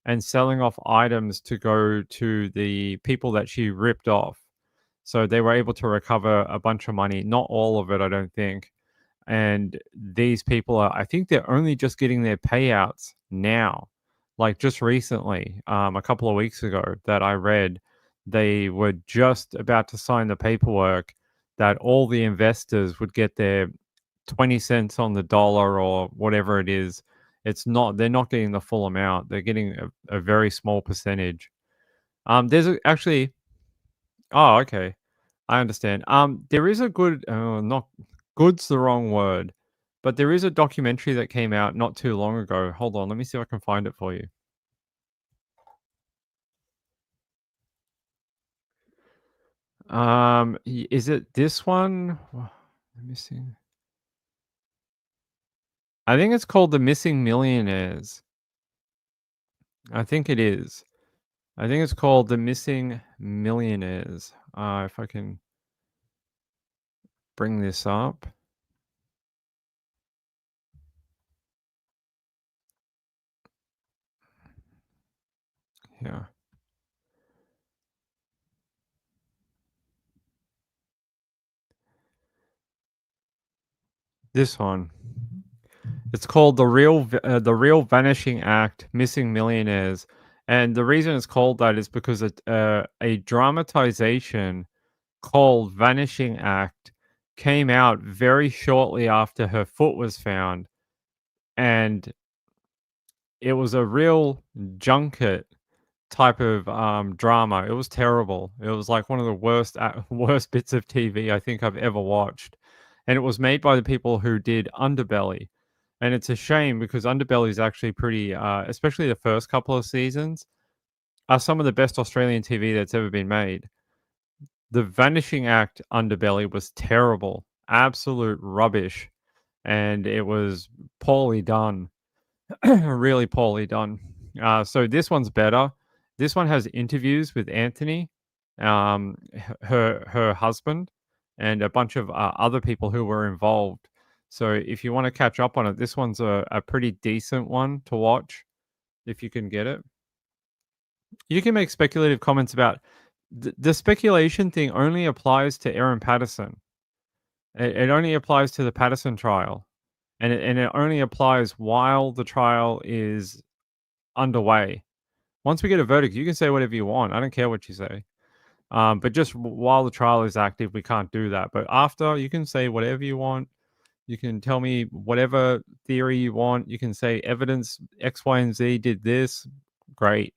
and selling off items to go to the people that she ripped off. So they were able to recover a bunch of money, not all of it, I don't think. And these people I think they're only just getting their payouts now. Like just recently, a couple of weeks ago that I read, they were just about to sign the paperwork that all the investors would get their 20 cents on the dollar or whatever it is. They're not getting the full amount. They're getting a very small percentage. Actually, oh, okay. I understand. There is a good, not good's the wrong word, but there is a documentary that came out not too long ago. Hold on, let me see if I can find it for you. Is it this one? Let me see. I think it's called The Missing Millionaires. I think it is. I think it's called The Missing Millionaires. If I can bring this up. Yeah. This one. It's called The Real Vanishing Act: Missing Millionaires. And the reason it's called that is because a dramatization called Vanishing Act came out very shortly after her foot was found. And it was a real junket type of drama. It was terrible. It was like one of the worst bits of TV I think I've ever watched. And it was made by the people who did Underbelly. And it's a shame because Underbelly is actually pretty, especially the first couple of seasons, are some of the best Australian TV that's ever been made. The Vanishing Act Underbelly was terrible, absolute rubbish, and it was poorly done, really poorly done. So this one's better. This one has interviews with Anthony, her husband, and a bunch of other people who were involved. So if you want to catch up on it, this one's a pretty decent one to watch if you can get it. You can make speculative comments about the speculation thing only applies to Erin Patterson. It only applies to the Patterson trial. And it only applies while the trial is underway. Once we get a verdict, you can say whatever you want. I don't care what you say. But just while the trial is active, we can't do that. But after, you can say whatever you want. You can tell me whatever theory you want. You can say evidence X, Y, and Z did this. Great.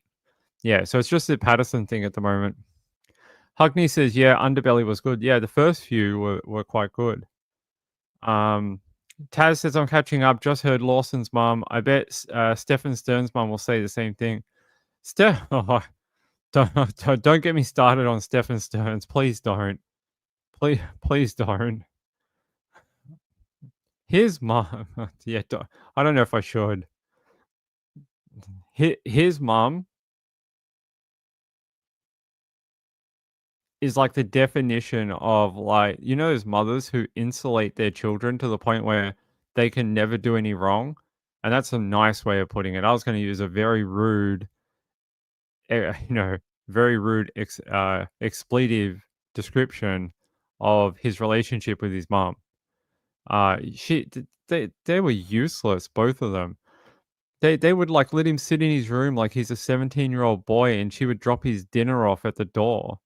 Yeah, so it's just the Patterson thing at the moment. Hugney says, yeah, Underbelly was good. Yeah, the first few were quite good. Taz says, I'm catching up. Just heard Lawson's mum. I bet Stefan Stern's mum will say the same thing. Oh, don't get me started on Stefan Stearns. Please don't. Please don't. His mom. Yeah, I don't know if I should. His mom is like the definition of, like, you know, those mothers who insulate their children to the point where they can never do any wrong. And that's a nice way of putting it. I was going to use a very rude, very rude expletive description of his relationship with his mom. They were useless, both of them. They would like let him sit in his room like he's a 17-year-old boy, and she would drop his dinner off at the door.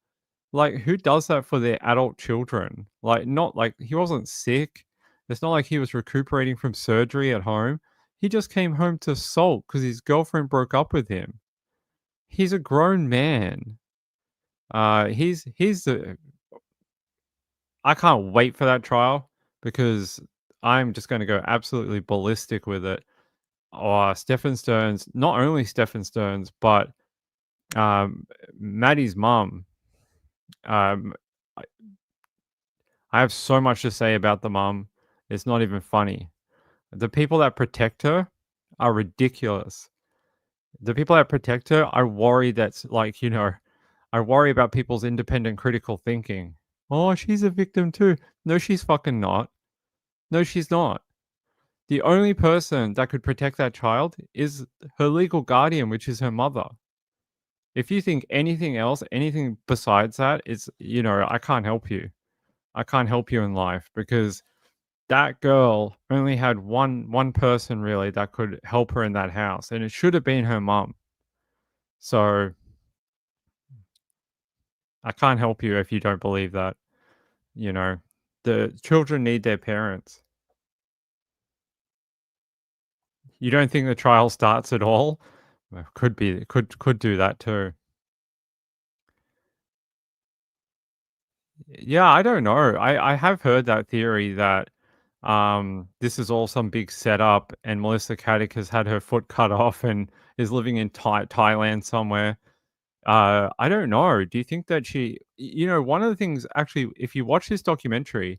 Like, who does that for their adult children? Like, not like he wasn't sick. It's not like he was recuperating from surgery at home. He just came home to sulk because his girlfriend broke up with him. He's a grown man. He's the. I can't wait for that trial because I'm just going to go absolutely ballistic with it. Stefan Stearns, not only Stefan Stearns, but Maddie's mum. I have so much to say about the mum. It's not even funny. The people that protect her are ridiculous. The people that protect her, I worry that's like, I worry about people's independent critical thinking. Oh, she's a victim too. No, she's fucking not. No, she's not. The only person that could protect that child is her legal guardian, which is her mother. If you think anything else, anything besides that, it's, I can't help you. I can't help you in life because that girl only had one person really that could help her in that house, and it should have been her mom. So I can't help you if you don't believe that. The children need their parents. You don't think the trial starts at all? Well, could do that too. Yeah, I don't know. I have heard that theory that this is all some big setup, and Melissa Caddick has had her foot cut off and is living in Thailand somewhere. I don't know. Do you think that one of the things, actually, if you watch this documentary,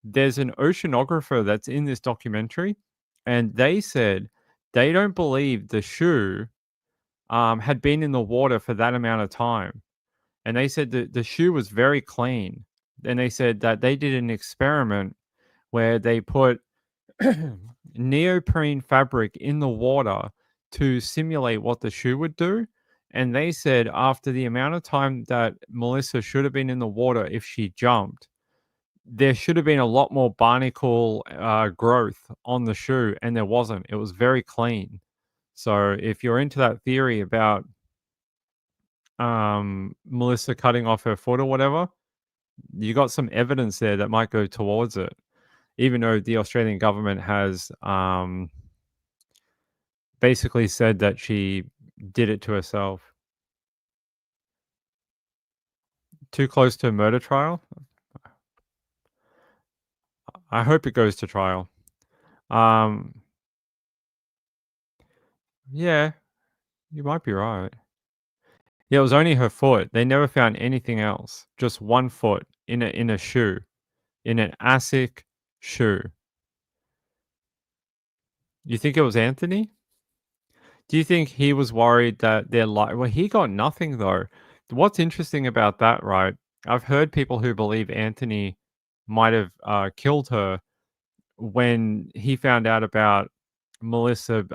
there's an oceanographer that's in this documentary, and they said they don't believe the shoe had been in the water for that amount of time. And they said that the shoe was very clean. And they said that they did an experiment where they put neoprene fabric in the water to simulate what the shoe would do. And they said after the amount of time that Melissa should have been in the water if she jumped, there should have been a lot more barnacle growth on the shoe, and there wasn't. It was very clean. So if you're into that theory about Melissa cutting off her foot or whatever, you got some evidence there that might go towards it, even though the Australian government has basically said that she did it to herself. Too close to a murder trial? I hope it goes to trial. Yeah, you might be right. Yeah, it was only her foot. They never found anything else. Just one foot in a shoe, in an ASIC shoe. You think it was Anthony? Do you think he was worried that their life? Well, he got nothing though. What's interesting about that, right? I've heard people who believe Anthony might have killed her when he found out about Melissa,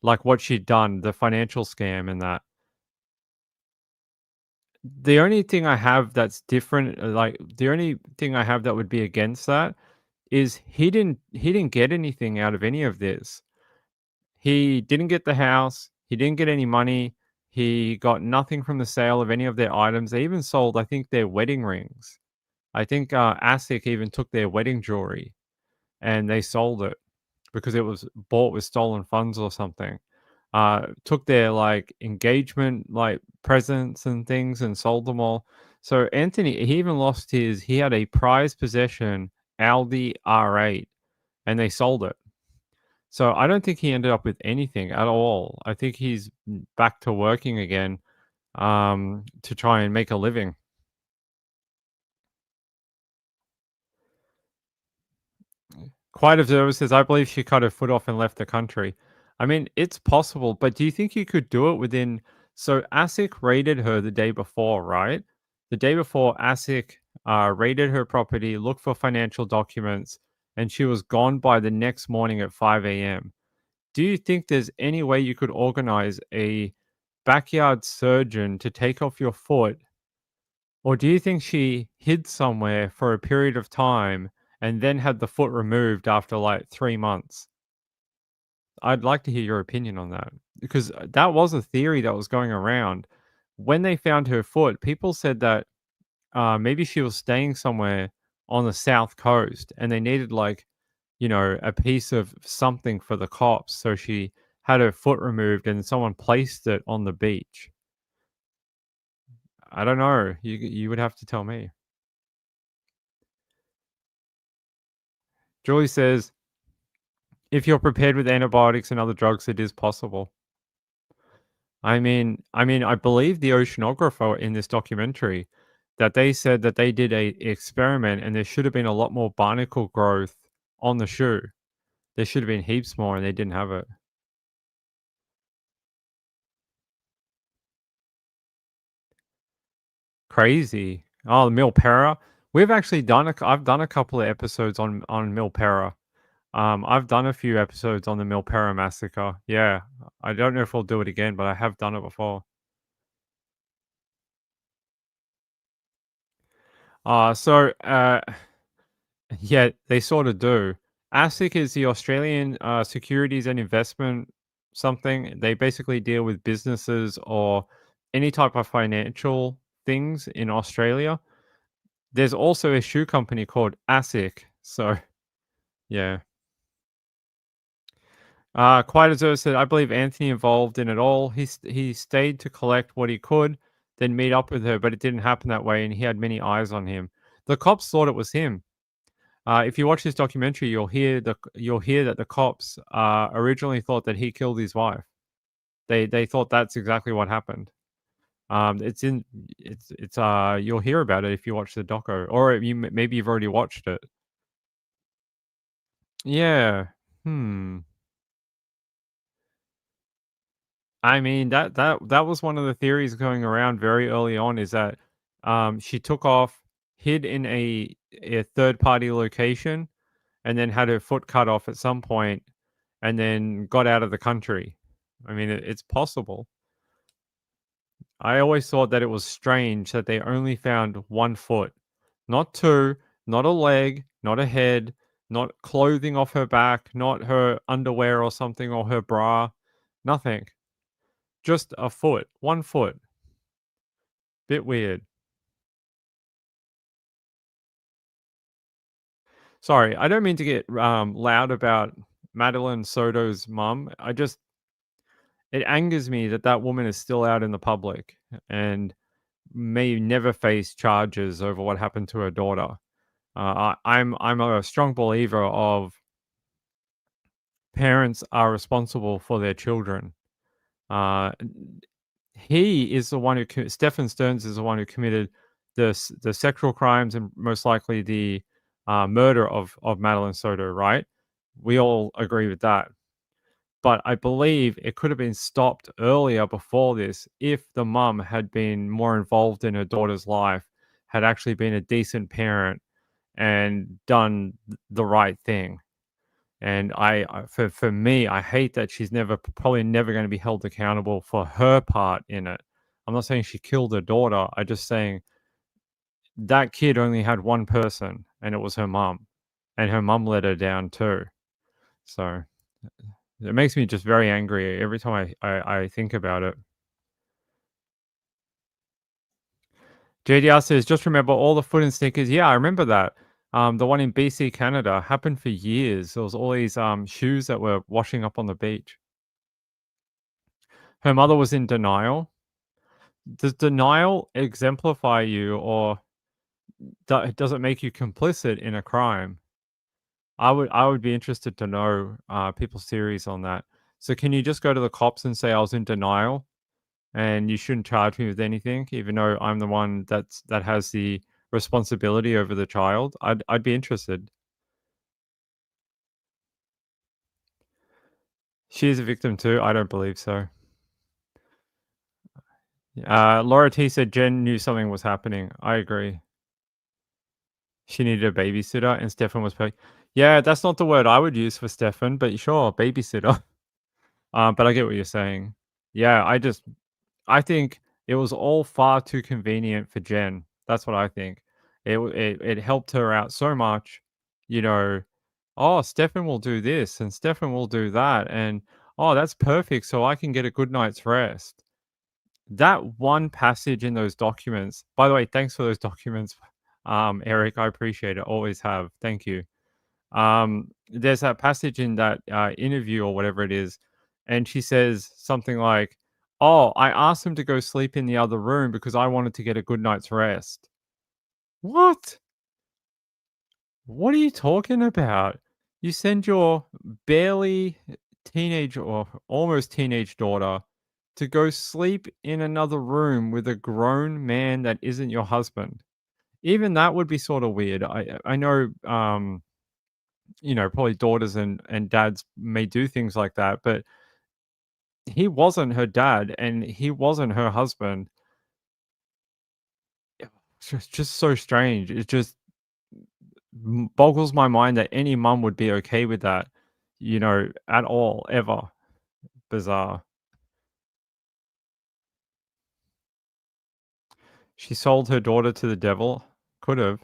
like what she'd done, the financial scam and that. The only thing I have that's different, the only thing I have that would be against that is he didn't get anything out of any of this. He didn't get the house. He didn't get any money. He got nothing from the sale of any of their items. They even sold, I think, their wedding rings. I think ASIC even took their wedding jewelry and they sold it because it was bought with stolen funds or something. Took their like engagement like presents and things and sold them all. So Anthony, he even lost he had a prized possession Audi R8 and they sold it. So I don't think he ended up with anything at all. I think he's back to working again to try and make a living. Quiet Observer says, I believe she cut her foot off and left the country. I mean, it's possible, but do you think you could do it within... So ASIC raided her the day before, right? The day before, ASIC raided her property, looked for financial documents, and she was gone by the next morning at 5 a.m. Do you think there's any way you could organize a backyard surgeon to take off your foot? Or do you think she hid somewhere for a period of time and then had the foot removed after like 3 months? I'd like to hear your opinion on that because that was a theory that was going around. When they found her foot, people said that maybe she was staying somewhere on the south coast and they needed like, a piece of something for the cops. So she had her foot removed and someone placed it on the beach. I don't know. You would have to tell me. Julie says, if you're prepared with antibiotics and other drugs, it is possible. I believe the oceanographer in this documentary that they said that they did a experiment and there should have been a lot more barnacle growth on the shoe. There should have been heaps more and they didn't have it. Crazy. Oh, the Milpera. We've actually I've done a couple of episodes on Milpera. I've done a few episodes on the Milpera massacre. Yeah, I don't know if we'll do it again, but I have done it before. Yeah, they sort of do. ASIC is the Australian Securities and Investment something. They basically deal with businesses or any type of financial things in Australia. There's also a shoe company called ASIC. So, yeah. Quiet Observer said, I believe Anthony involved in it all. He stayed to collect what he could, then meet up with her, but it didn't happen that way, and he had many eyes on him. The cops thought it was him. If you watch this documentary, you'll hear that the cops originally thought that he killed his wife. They thought that's exactly what happened. You'll hear about it if you watch the doco, or maybe you've already watched it. Yeah. I mean, that was one of the theories going around very early on, is that she took off, hid in a third-party location, and then had her foot cut off at some point, and then got out of the country. I mean, it's possible. I always thought that it was strange that they only found 1 foot. Not 2, not a leg, not a head, not clothing off her back, not her underwear or something, or her bra. Nothing. Just a foot. 1 foot. Bit weird. Sorry, I don't mean to get loud about Madeline Soto's mum. It angers me that woman is still out in the public and may never face charges over what happened to her daughter. I'm a strong believer of parents are responsible for their children. He is the one who Stefan Stearns is the one who committed the sexual crimes and most likely the murder of Madeline Soto, right? We all agree with that. But I believe it could have been stopped earlier before this if the mum had been more involved in her daughter's life, had actually been a decent parent and done the right thing. And for me, I hate that she's probably never going to be held accountable for her part in it. I'm not saying she killed her daughter. I'm just saying that kid only had one person, and it was her mum, and her mum let her down too. So it makes me just very angry every time I think about it. JDR says, just remember all the foot and sneakers. Yeah, I remember that. The one in BC, Canada happened for years. There was all these shoes that were washing up on the beach. Her mother was in denial. Does denial exemplify you, or does it make you complicit in a crime? I would be interested to know people's theories on that. So can you just go to the cops and say I was in denial and you shouldn't charge me with anything, even though I'm the one that has the responsibility over the child? I'd be interested. She is a victim too? I don't believe so. Laura T said Jen knew something was happening. I agree. She needed a babysitter and Stefan was yeah, that's not the word I would use for Stefan, but sure, babysitter. But I get what you're saying. Yeah, I think it was all far too convenient for Jen. That's what I think. It helped her out so much, you know. Oh, Stefan will do this and Stefan will do that, and oh, that's perfect. So I can get a good night's rest. That one passage in those documents. By the way, thanks for those documents, Eric. I appreciate it. Always have. Thank you. There's that passage in that interview or whatever it is, and she says something like, "Oh, I asked him to go sleep in the other room because I wanted to get a good night's rest." What? What are you talking about? You send your barely teenage or almost teenage daughter to go sleep in another room with a grown man that isn't your husband. Even that would be sort of weird. I know probably daughters and dads may do things like that, but he wasn't her dad and he wasn't her husband. It's just so strange. It just boggles my mind that any mum would be okay with that, at all, ever. Bizarre. She sold her daughter to the devil. Could have.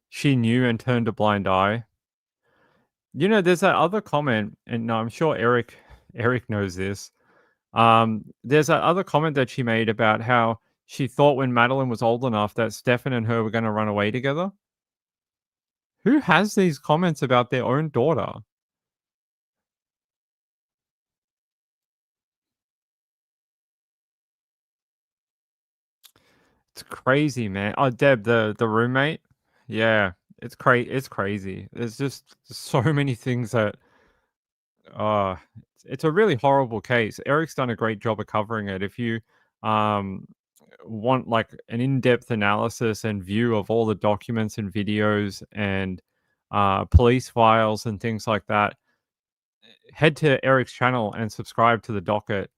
She knew and turned a blind eye. There's that other comment, and I'm sure Eric knows this. There's that other comment that she made about how she thought when Madeline was old enough that Stefan and her were going to run away together. Who has these comments about their own daughter? It's crazy, man. Oh, Deb, the roommate. Yeah, it's crazy. There's just so many things that uh it's a really horrible case. Eric's done a great job of covering it. If you um want like an in-depth analysis and view of all the documents and videos and police files and things like that, head to Eric's channel and subscribe to the docket.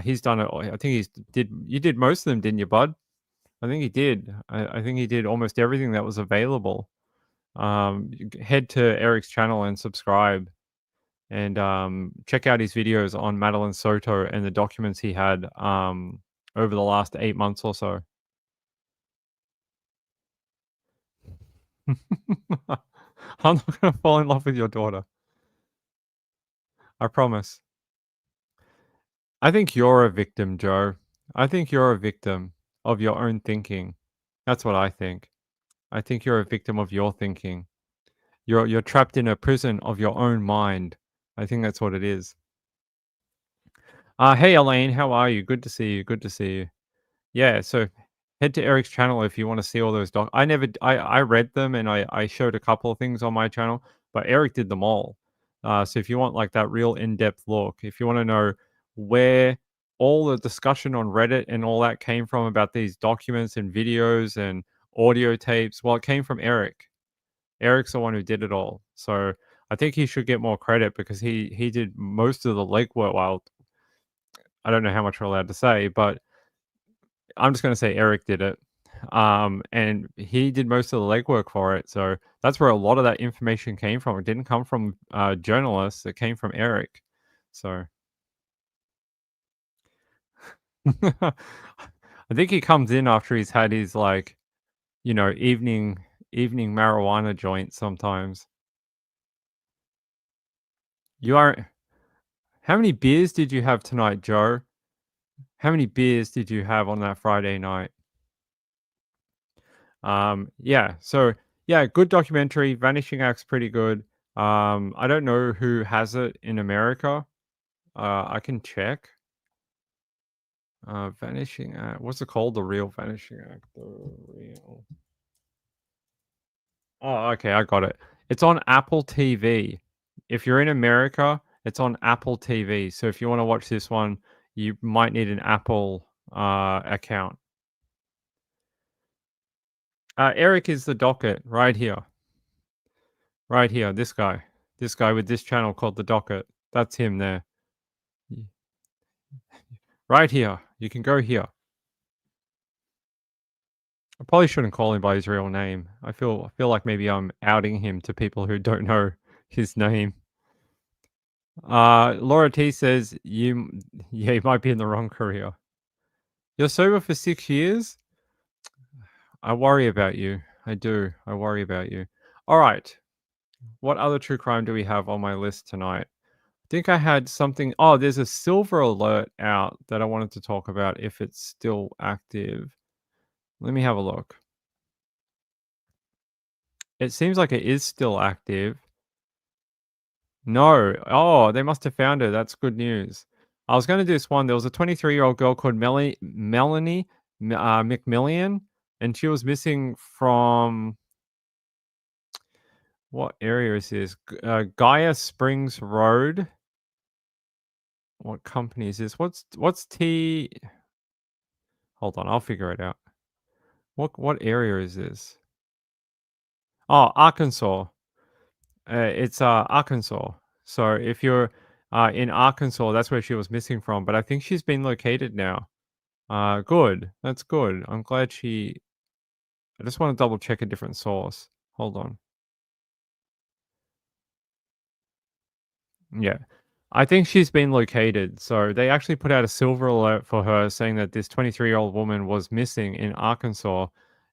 He's done it. I think you did most of them, didn't you, bud? I think he did. I think he did almost everything that was available. Head to Eric's channel and subscribe, and check out his videos on Madeline Soto and the documents he had over the last 8 months or so. I'm not going to fall in love with your daughter. I promise. I think you're a victim, Joe. I think you're a victim of your own thinking. That's what I think. I think you're a victim of your thinking. You're trapped in a prison of your own mind. I think that's what it is. Hey Elaine, how are you? Good to see you. Good to see you. Yeah, so head to Eric's channel if you want to see all those I read them and I showed a couple of things on my channel, but Eric did them all. So if you want like that real in-depth look, if you want to know where all the discussion on Reddit and all that came from about these documents and videos and audio tapes, well, it came from Eric. Eric's the one who did it all. So I think he should get more credit because he did most of the legwork. Well, I don't know how much we're allowed to say, but I'm just going to say Eric did it. And he did most of the legwork for it. So that's where a lot of that information came from. It didn't come from journalists. It came from Eric. So I think he comes in after he's had his evening marijuana joint sometimes. How many beers did you have tonight, Joe? How many beers did you have on that Friday night? Yeah. So yeah, good documentary. Vanishing Act's pretty good. I don't know who has it in America. I can check. Vanishing Act. What's it called? The Real Vanishing Act. The Real. Oh, okay, I got it. It's on Apple TV. If you're in America, it's on Apple TV. So if you want to watch this one, you might need an Apple account. Eric is the docket right here. Right here, this guy. This guy with this channel called The Docket. That's him there. Right here. You can go here. I probably shouldn't call him by his real name. I feel like maybe I'm outing him to people who don't know his name. Laura T says you might be in the wrong career. You're sober for 6 years? I worry about you. I do. I worry about you. All right. What other true crime do we have on my list tonight? I think I had something. Oh, there's a silver alert out that I wanted to talk about if it's still active. Let me have a look. It seems like it is still active. No. Oh, they must have found her. That's good news. I was going to do this one. There was a 23-year-old girl called Melanie McMillian, and she was missing from what area is this? Gaia Springs Road. What company is this? What's T? Hold on, I'll figure it out. What area is this? Oh, Arkansas. It's Arkansas. So if you're in Arkansas, that's where she was missing from. But I think she's been located now. Good. That's good. I'm glad she. I just want to double check a different source. Hold on. Yeah. I think she's been located. So they actually put out a silver alert for her saying that this 23-year-old woman was missing in Arkansas.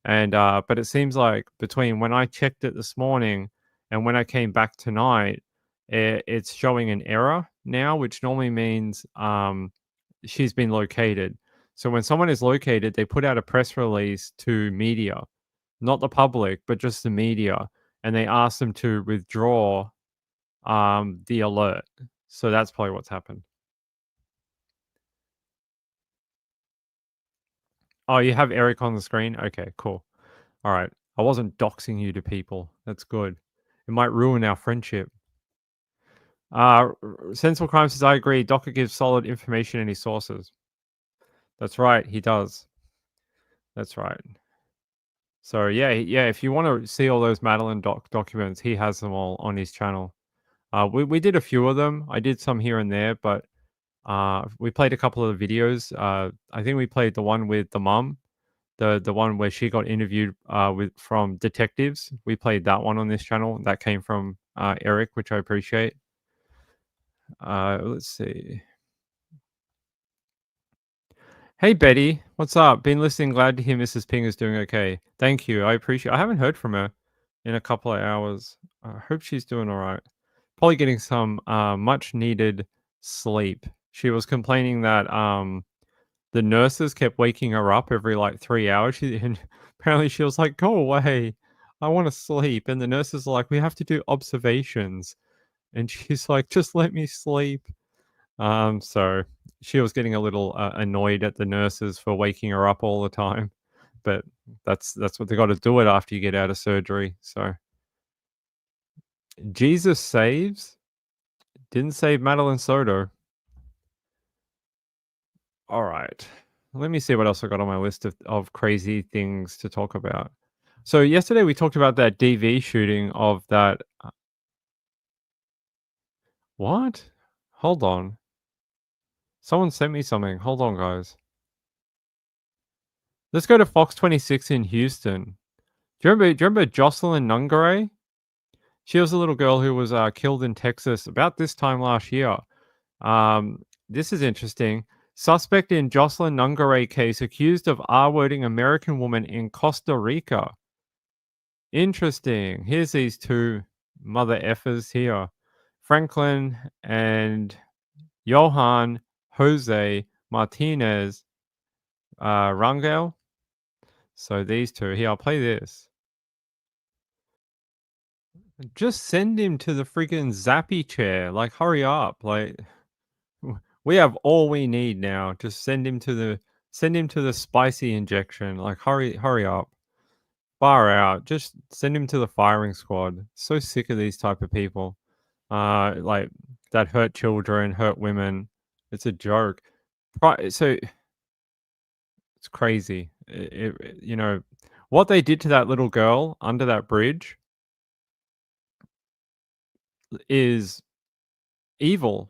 And but it seems like between when I checked it this morning and when I came back tonight, it's showing an error now, which normally means she's been located. So when someone is located, they put out a press release to media, not the public, but just the media, and they ask them to withdraw the alert. So that's probably what's happened. Oh, you have Eric on the screen? Okay, cool. All right. I wasn't doxing you to people. That's good. It might ruin our friendship. Sensible Crime says, I agree. Docker gives solid information in his sources. That's right. He does. That's right. So yeah, if you want to see all those Madeline documents, he has them all on his channel. We did a few of them. I did some here and there, but we played a couple of the videos. I think we played the one with the mum, the one where she got interviewed from detectives. We played that one on this channel. That came from Eric, which I appreciate. Let's see. Hey Betty, what's up? Been listening. Glad to hear Mrs. Ping is doing okay. Thank you. I appreciate. I haven't heard from her in a couple of hours. I hope she's doing all right. Probably getting some much needed sleep. She was complaining that the nurses kept waking her up every like 3 hours. And apparently she was like, "Go away, I want to sleep." And the nurses are like, "We have to do observations," and she's like, "Just let me sleep." So she was getting a little annoyed at the nurses for waking her up all the time, but that's what they got to do it after you get out of surgery. So Jesus saves. Didn't save Madeline Soto. All right. Let me see what else I got on my list of crazy things to talk about. So yesterday we talked about that DV shooting of that. What? Hold on. Someone sent me something. Hold on, guys. Let's go to Fox 26 in Houston. Do you remember Jocelyn Nungare? She was a little girl who was killed in Texas about this time last year. This is interesting. Suspect in Jocelyn Nungare case accused of R-wording American woman in Costa Rica. Interesting. Here's these two mother effers here. Franklin and Johan Jose Martinez Rangel. So these two here, I'll play this. Just send him to the freaking zappy chair. Like, hurry up. Like, we have all we need now. Just send him to the spicy injection. Like, hurry up. Far out. Just send him to the firing squad. So sick of these type of people. Like that hurt children, hurt women. It's a joke. So it's crazy. You know what they did to that little girl under that bridge is evil.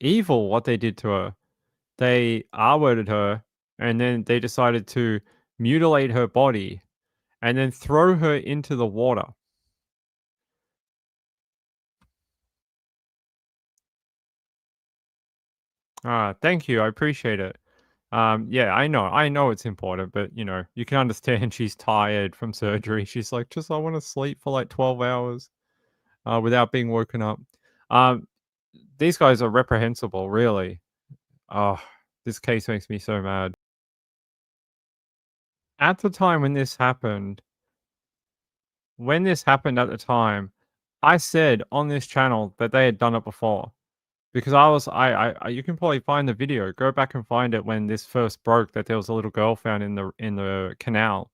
Evil what they did to her. They R-worded her, and then they decided to mutilate her body and then throw her into the water. Thank you. I appreciate it. Yeah, I know it's important, but you know, you can understand she's tired from surgery. She's like, I want to sleep for like 12 hours without being woken up. These guys are reprehensible, really. Oh, this case makes me so mad. At the time when this happened at the time, I said on this channel that they had done it before. Because you can probably find the video. Go back and find it when this first broke that there was a little girl found in the canal.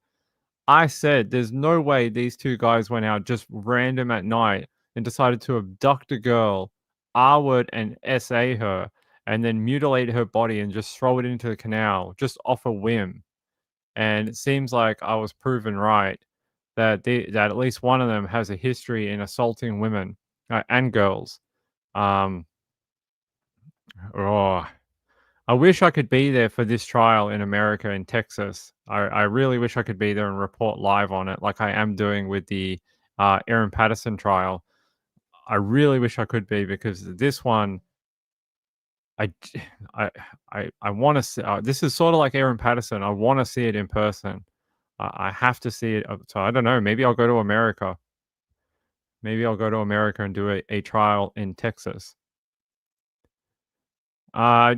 I said there's no way these two guys went out just random at night and decided to abduct a girl, R-word and SA her, and then mutilate her body and just throw it into the canal just off a whim. And it seems like I was proven right that at least one of them has a history in assaulting women and girls. Oh, I wish I could be there for this trial in America, in Texas. I really wish I could be there and report live on it, like I am doing with the Aaron Patterson trial. I really wish I could be, because this one, I want to see. This is sort of like Aaron Patterson. I want to see it in person. I have to see it. So I don't know. Maybe I'll go to America. Maybe I'll go to America and do a trial in Texas.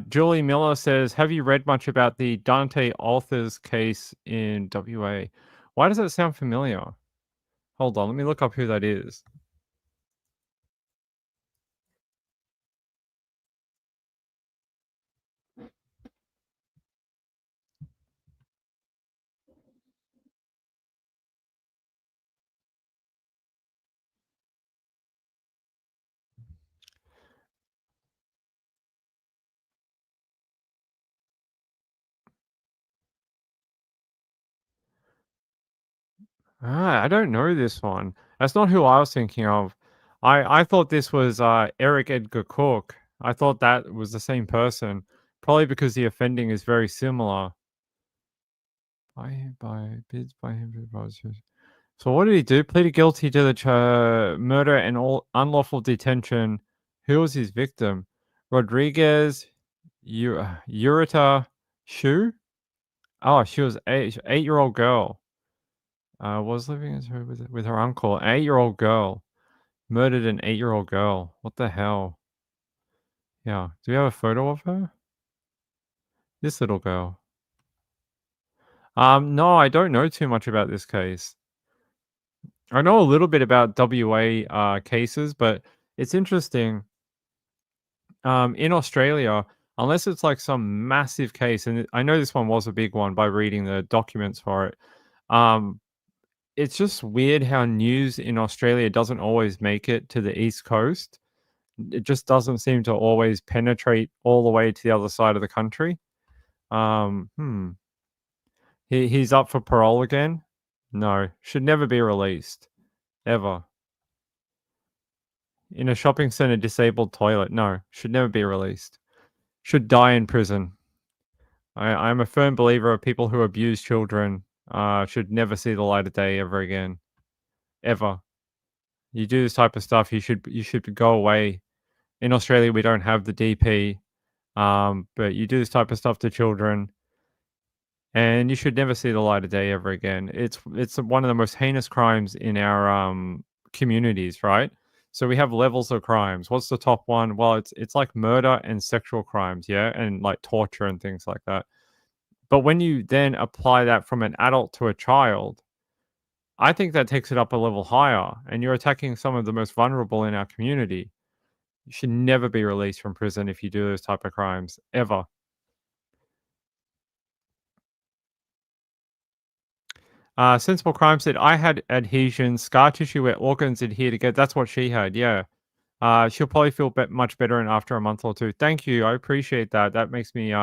Julie Miller says, have you read much about the Dante Authors case in WA? Why does that sound familiar? Hold on, let me look up who that is. I don't know this one. That's not who I was thinking of. I thought this was Eric Edgar Cook. I thought that was the same person. Probably because the offending is very similar. Bids by him. So what did he do? Pleaded guilty to the murder and all unlawful detention. Who was his victim? Rodriguez Urita Shu? Oh, she was 8-year-old girl. Was living with her uncle. An 8-year-old girl. Murdered an 8-year-old girl. What the hell? Yeah. Do we have a photo of her? This little girl. No, I don't know too much about this case. I know a little bit about WA cases, but it's interesting. In Australia, unless it's like some massive case, and I know this one was a big one by reading the documents for it. It's just weird how news in Australia doesn't always make it to the East Coast. It just doesn't seem to always penetrate all the way to the other side of the country. He's up for parole again? No, should never be released. Ever. In a shopping center disabled toilet? No, should never be released. Should die in prison. I'm a firm believer of people who abuse children should never see the light of day ever again. Ever. You do this type of stuff, you should go away. In Australia, we don't have the DP, but you do this type of stuff to children, and you should never see the light of day ever again. It's one of the most heinous crimes in our communities, right? So we have levels of crimes. What's the top one? Well, it's like murder and sexual crimes, yeah, and like torture and things like that. But when you then apply that from an adult to a child, I think that takes it up a level higher, and you're attacking some of the most vulnerable in our community. You should never be released from prison if you do those type of crimes, ever. Sensible Crime said, I had adhesion, scar tissue where organs adhere together. That's what she had, yeah. She'll probably feel much better in after a month or two. Thank you. I appreciate that. That makes me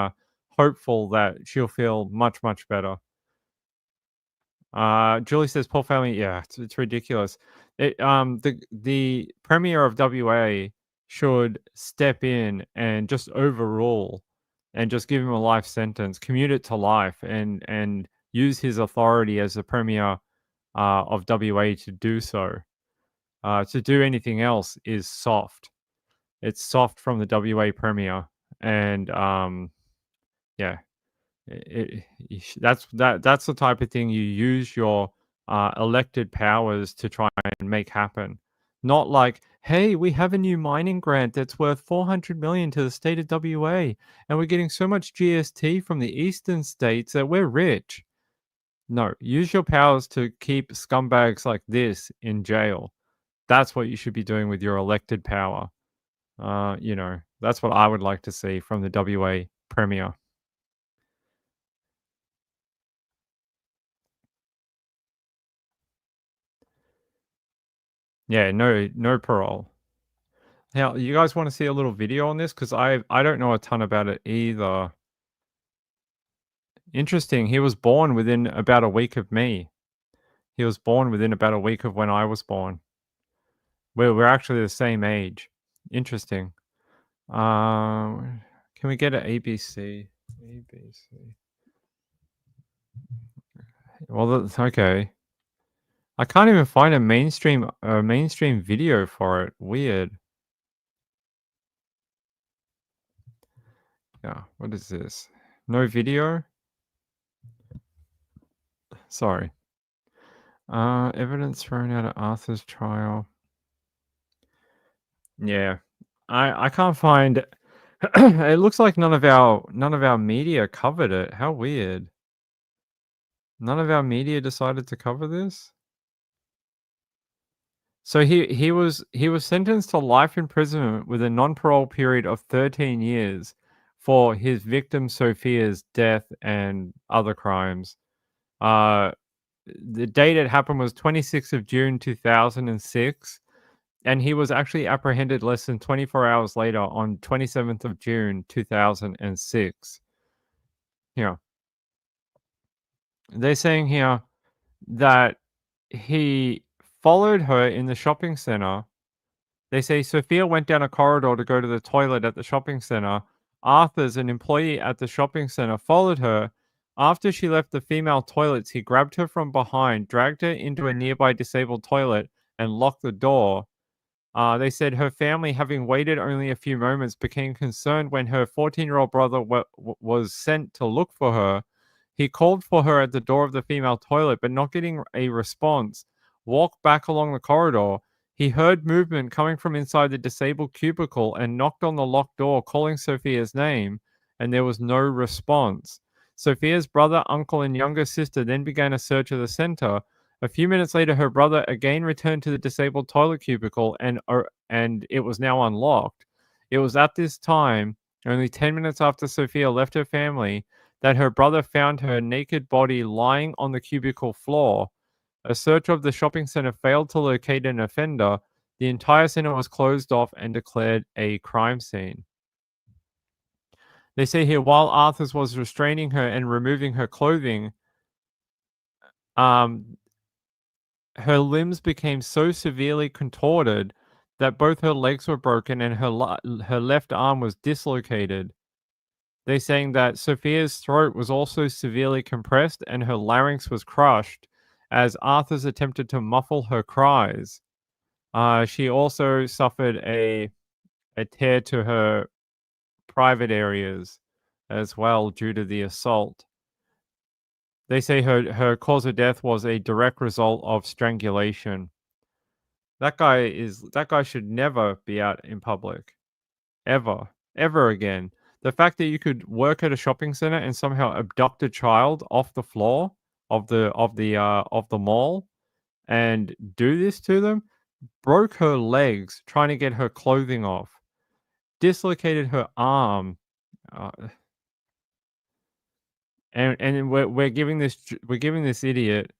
hopeful that she'll feel much, much better. Julie says, poor family. Yeah, it's ridiculous. The premier of WA should step in and just overrule and just give him a life sentence, commute it to life, and use his authority as the premier of WA to do so. To do anything else is soft. It's soft from the WA premier, and yeah, that's the type of thing you use your elected powers to try and make happen. Not like, hey, we have a new mining grant that's worth 400 million to the state of WA, and we're getting so much GST from the eastern states that we're rich. No, use your powers to keep scumbags like this in jail. That's what you should be doing with your elected power. You know, that's what I would like to see from the WA Premier. Yeah, no parole. Now, you guys want to see a little video on this? Because I don't know a ton about it either. Interesting. He was born within about a week of me. He was born within about a week of when I was born. We're actually the same age. Interesting. Can we get an ABC? ABC. Well, that's okay. I can't even find a mainstream video for it. Weird. Yeah, what is this? No video? Sorry. Evidence thrown out at Arthur's trial. Yeah. I can't find it looks like none of our media covered it. How weird. None of our media decided to cover this? So he was sentenced to life imprisonment with a non-parole period of 13 years for his victim Sophia's death and other crimes. The date it happened was 26th of June 2006, and he was actually apprehended less than 24 hours later on 27th of June 2006. Yeah. They're saying here that he followed her in the shopping center. They say Sophia went down a corridor to go to the toilet at the shopping center. Arthur's, an employee at the shopping center, followed her. After she left the female toilets, he grabbed her from behind, dragged her into a nearby disabled toilet, and locked the door. They said her family, having waited only a few moments, became concerned when her 14-year-old brother was sent to look for her. He called for her at the door of the female toilet, but not getting a response, walked back along the corridor. He heard movement coming from inside the disabled cubicle and knocked on the locked door, calling Sophia's name, and there was no response. Sophia's brother, uncle, and younger sister then began a search of the center. A few minutes later, her brother again returned to the disabled toilet cubicle, and it was now unlocked. It was at this time, only 10 minutes after Sophia left her family, that her brother found her naked body lying on the cubicle floor. A search of the shopping center failed to locate an offender. The entire center was closed off and declared a crime scene. They say here, while Arthurs was restraining her and removing her clothing, her limbs became so severely contorted that both her legs were broken and her left arm was dislocated. They're saying that Sophia's throat was also severely compressed and her larynx was crushed as Arthurs attempted to muffle her cries. She also suffered a tear to her private areas as well due to the assault. They say her cause of death was a direct result of strangulation. That guy should never be out in public. Ever again. The fact that you could work at a shopping center and somehow abduct a child off the floor of the mall and do this to them, broke her legs trying to get her clothing off, dislocated her arm, uh, and we're giving this idiot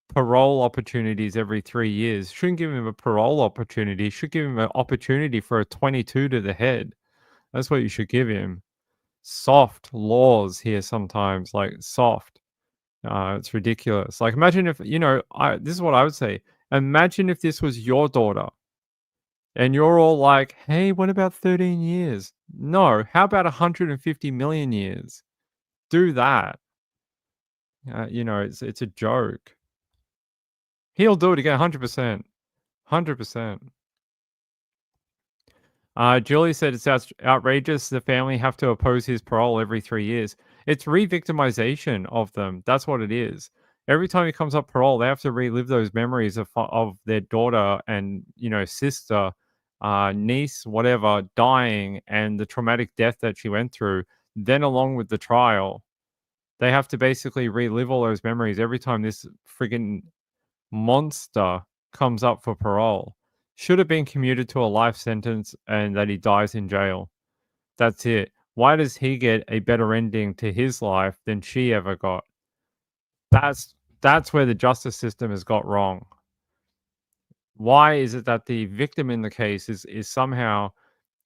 parole opportunities every 3 years. Shouldn't give him a parole opportunity. Should give him an opportunity for a 22 to the head. That's what you should give him. Soft laws here sometimes, like soft. It's ridiculous. Like imagine if this is what I would say. Imagine if this was your daughter, and you're all like, "Hey, what about 13 years?" No, how about 150 million years? Do that. It's a joke. He'll do it again, 100%. 100%. Julie said it's outrageous the family have to oppose his parole every 3 years. It's re-victimization of them. That's what it is. Every time he comes up parole, they have to relive those memories of their daughter and, sister, niece, whatever, dying and the traumatic death that she went through. Then along with the trial, they have to basically relive all those memories every time this friggin' monster comes up for parole. Should have been commuted to a life sentence and that he dies in jail. That's it. Why does he get a better ending to his life than she ever got? That's where the justice system has got wrong. Why is it that the victim in the case is somehow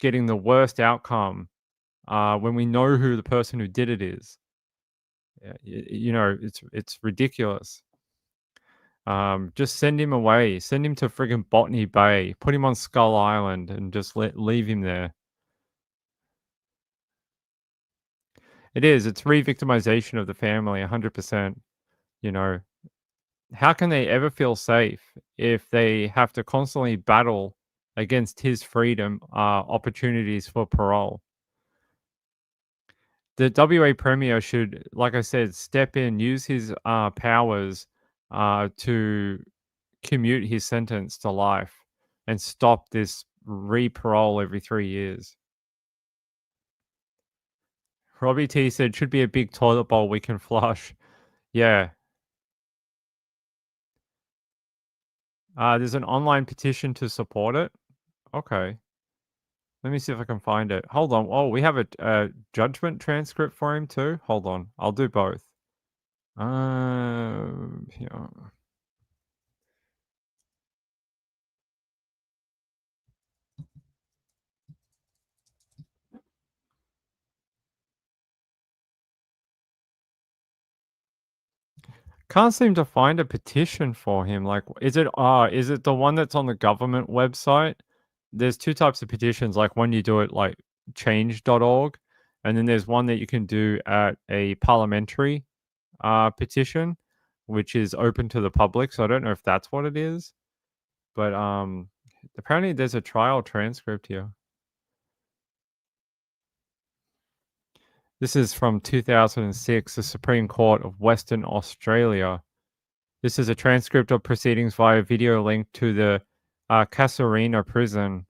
getting the worst outcome when we know who the person who did it is? It's ridiculous. Just send him away. Send him to friggin' Botany Bay. Put him on Skull Island and just leave him there. It is. It's re-victimization of the family, 100%. How can they ever feel safe if they have to constantly battle against his freedom opportunities for parole? The WA Premier should, like I said, step in, use his powers to commute his sentence to life and stop this re-parole every 3 years. Robbie T said, should be a big toilet bowl we can flush. Yeah. There's an online petition to support it. Okay. Let me see if I can find it. Hold on. Oh, we have a judgment transcript for him too. Hold on. I'll do both. Yeah. Can't seem to find a petition for him. Like, is it the one that's on the government website? There's 2 types of petitions, like one you do it like change.org, and then there's one that you can do at a parliamentary petition, which is open to the public. So I don't know if that's what it is. But apparently there's a trial transcript here. This is from 2006, the Supreme Court of Western Australia. This is a transcript of proceedings via video link to the Casuarina prison.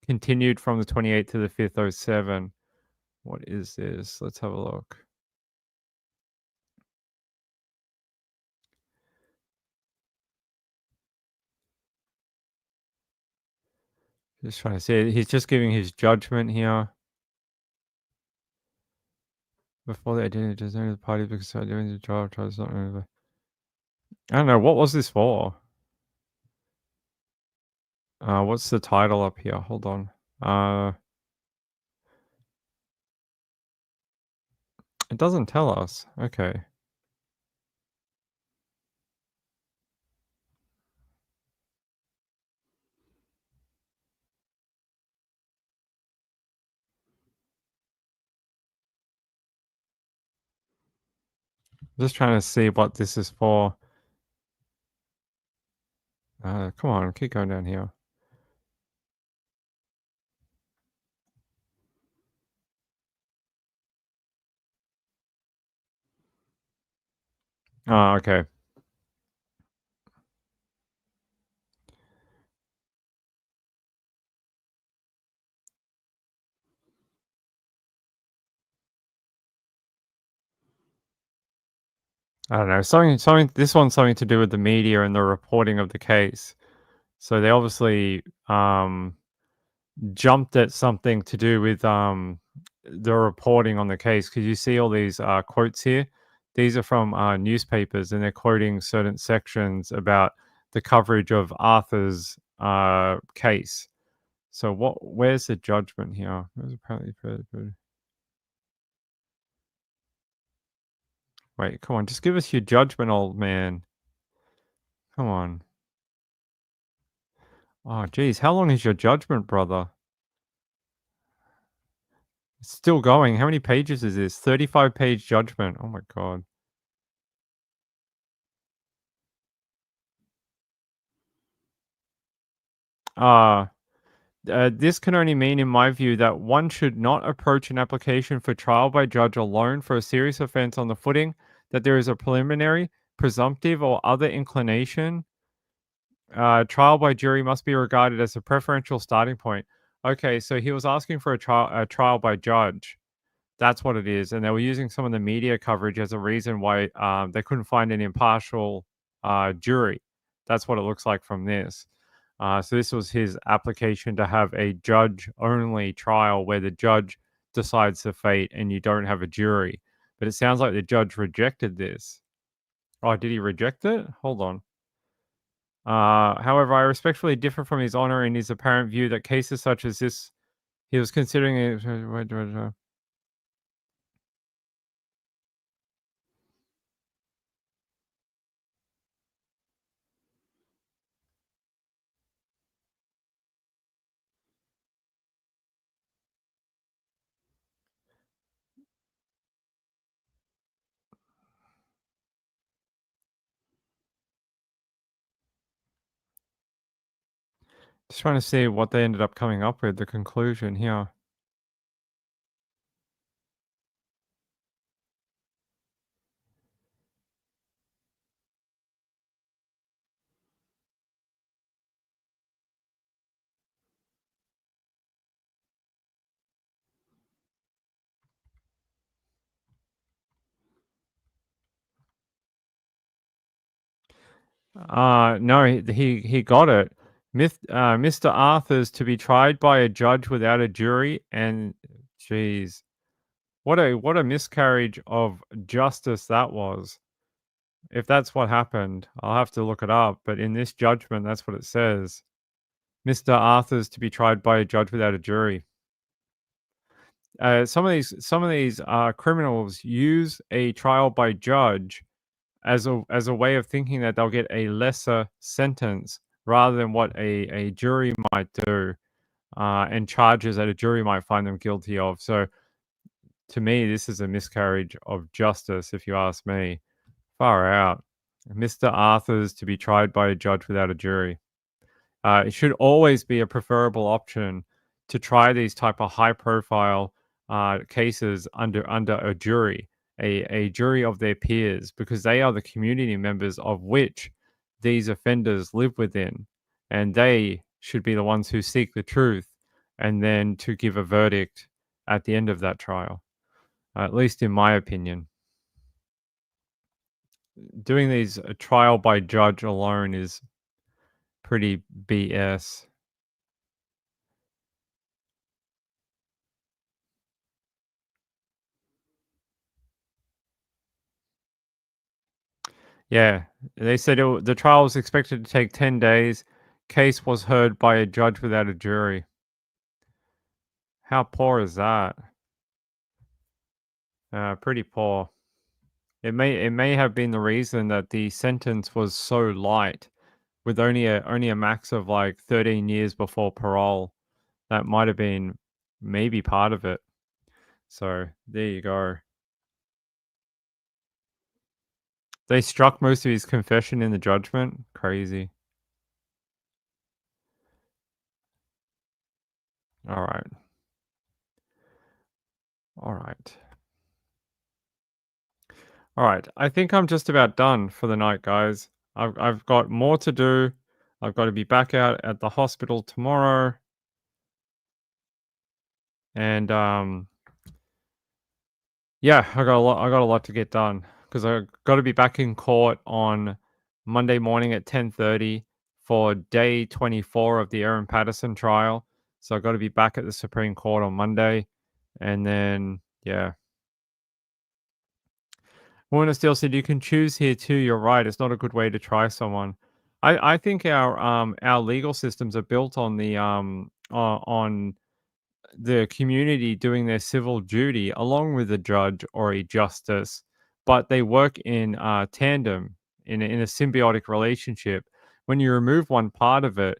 Continued from the 28th to the 5th, 07. What is this? Let's have a look. Just trying to see. He's just giving his judgment here. Before the identity does the party because doing the trial tries not over. I don't know. What was this for? What's the title up here? Hold on. It doesn't tell us. Okay. Just trying to see what this is for. Come on, keep going down here. Oh, okay. I don't know, something. This one's something to do with the media and the reporting of the case. So they obviously jumped at something to do with the reporting on the case, because you see all these quotes here. These are from newspapers, and they're quoting certain sections about the coverage of Arthur's case. So where's the judgment here? There's apparently wait, come on, just give us your judgment, old man. Come on. Oh, geez, how long is your judgment, brother? It's still going. How many pages is this? 35-page judgment. Oh my god. This can only mean, in my view, that one should not approach an application for trial by judge alone for a serious offense on the footing that there is a preliminary, presumptive, or other inclination. Trial by jury must be regarded as a preferential starting point. Okay, so he was asking for a trial by judge. That's what it is. And they were using some of the media coverage as a reason why they couldn't find an impartial jury. That's what it looks like from this. So this was his application to have a judge-only trial where the judge decides the fate and you don't have a jury. But it sounds like the judge rejected this. Oh, did he reject it? Hold on. However, I respectfully differ from His Honor in his apparent view that cases such as this, he was considering it. Just trying to see what they ended up coming up with, the conclusion here. No, he got it. Mr. Arthur's to be tried by a judge without a jury, and geez, what a miscarriage of justice that was. If that's what happened, I'll have to look it up. But in this judgment, that's what it says. Mr. Arthur's to be tried by a judge without a jury. Some of these criminals use a trial by judge as a way of thinking that they'll get a lesser sentence rather than what a jury might do, and charges that a jury might find them guilty of. So to me, this is a miscarriage of justice, if you ask me. Far out. Mr. Arthur's to be tried by a judge without a jury. It should always be a preferable option to try these type of high-profile cases under a jury, a jury of their peers, because they are the community members of which these offenders live within, and they should be the ones who seek the truth and then to give a verdict at the end of that trial, at least in my opinion. Doing these trial by judge alone is pretty BS. Yeah, they said the trial was expected to take 10 days. Case was heard by a judge without a jury. How poor is that? Pretty poor. It may have been the reason that the sentence was so light, with only a max of like 13 years before parole. That might have been maybe part of it. So there you go. They struck most of his confession in the judgment. Crazy. All right. All right. All right. I think I'm just about done for the night, guys. I've got more to do. I've got to be back out at the hospital tomorrow. And yeah, I got a lot to get done. because I got to be back in court on Monday morning at 10:30 for day 24 of the Aaron Patterson trial. So I got to be back at the Supreme Court on Monday, and then yeah. Woman of Steel said you can choose here too. You're right. It's not a good way to try someone. I think our legal systems are built on on the community doing their civil duty along with a judge or a justice, but they work in tandem in a symbiotic relationship. When you remove one part of it,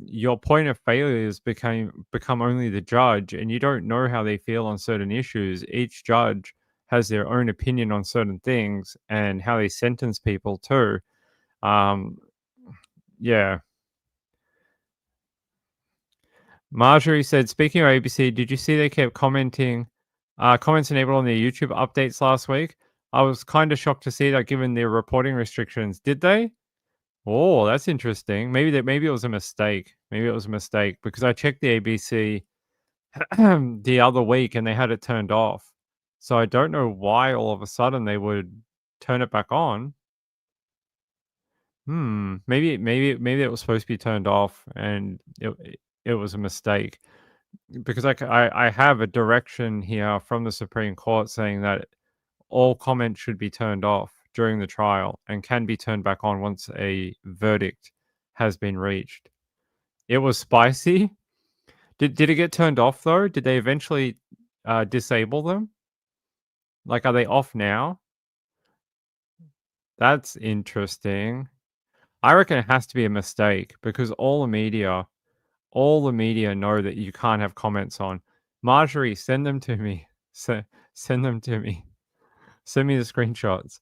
your point of failures become only the judge, and you don't know how they feel on certain issues. Each judge has their own opinion on certain things and how they sentence people too. Yeah. Marjorie said, speaking of ABC, did you see they kept commenting, comments enabled on their YouTube updates last week? I was kind of shocked to see that given their reporting restrictions. Did they? Oh, that's interesting. Maybe it was a mistake. Maybe it was a mistake because I checked the ABC the other week and they had it turned off. So I don't know why all of a sudden they would turn it back on. Maybe it was supposed to be turned off and it was a mistake. Because I have a direction here from the Supreme Court saying that all comments should be turned off during the trial and can be turned back on once a verdict has been reached. It was spicy. Did it get turned off though? Did they eventually disable them? Like, are they off now? That's interesting. I reckon it has to be a mistake because all the media know that you can't have comments on. Marjorie, send them to me. Send them to me. Send me the screenshots.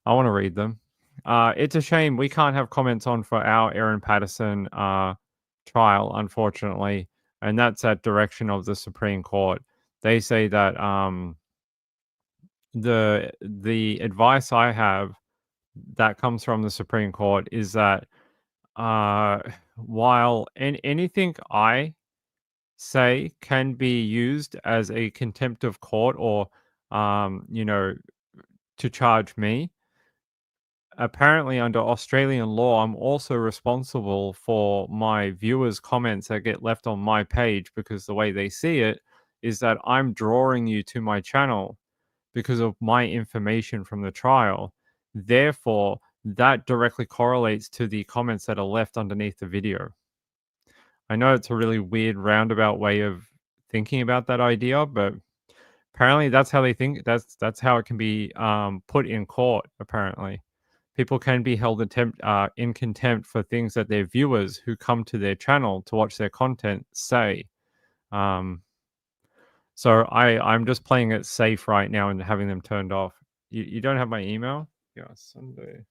I want to read them. It's a shame we can't have comments on for our Aaron Patterson trial, unfortunately, and that's at direction of the Supreme Court. They say that the advice I have that comes from the Supreme Court is that while anything I say can be used as a contempt of court or to charge me, apparently under Australian law I'm also responsible for my viewers' comments that get left on my page, because the way they see it is that I'm drawing you to my channel because of my information from the trial. Therefore, that directly correlates to the comments that are left underneath the video. I know it's a really weird roundabout way of thinking about that idea, but apparently that's how they think. That's how it can be put in court. Apparently, people can be held in contempt for things that their viewers who come to their channel to watch their content say. So I'm just playing it safe right now and having them turned off. You don't have my email? Yeah, Sunday.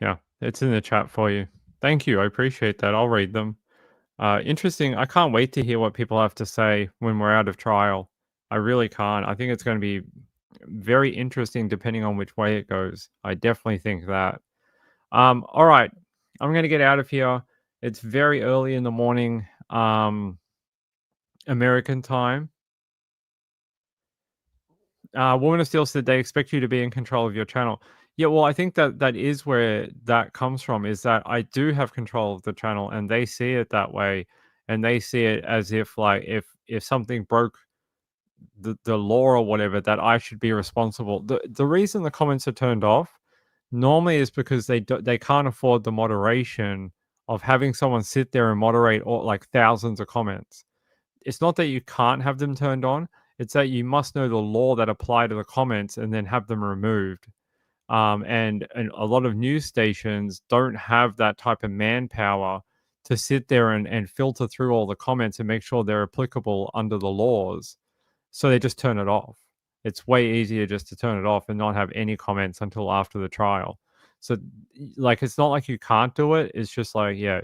Yeah, it's in the chat for you. Thank you. I appreciate that. I'll read them. Interesting. I can't wait to hear what people have to say when we're out of trial. I really can't. I think it's going to be very interesting depending on which way it goes. I definitely think that. All right. I'm going to get out of here. It's very early in the morning, American time. Woman of Steel said they expect you to be in control of your channel. Yeah, well, I think that is where that comes from, is that I do have control of the channel and they see it that way. And they see it as if, like, if something broke the law or whatever, that I should be responsible. The reason the comments are turned off normally is because they can't afford the moderation of having someone sit there and moderate all, like, thousands of comments. It's not that you can't have them turned on. It's that you must know the law that apply to the comments and then have them removed. And a lot of news stations don't have that type of manpower to sit there and filter through all the comments and make sure they're applicable under the laws. So they just turn it off. It's way easier just to turn it off and not have any comments until after the trial. So, like, it's not like you can't do it. It's just like, yeah,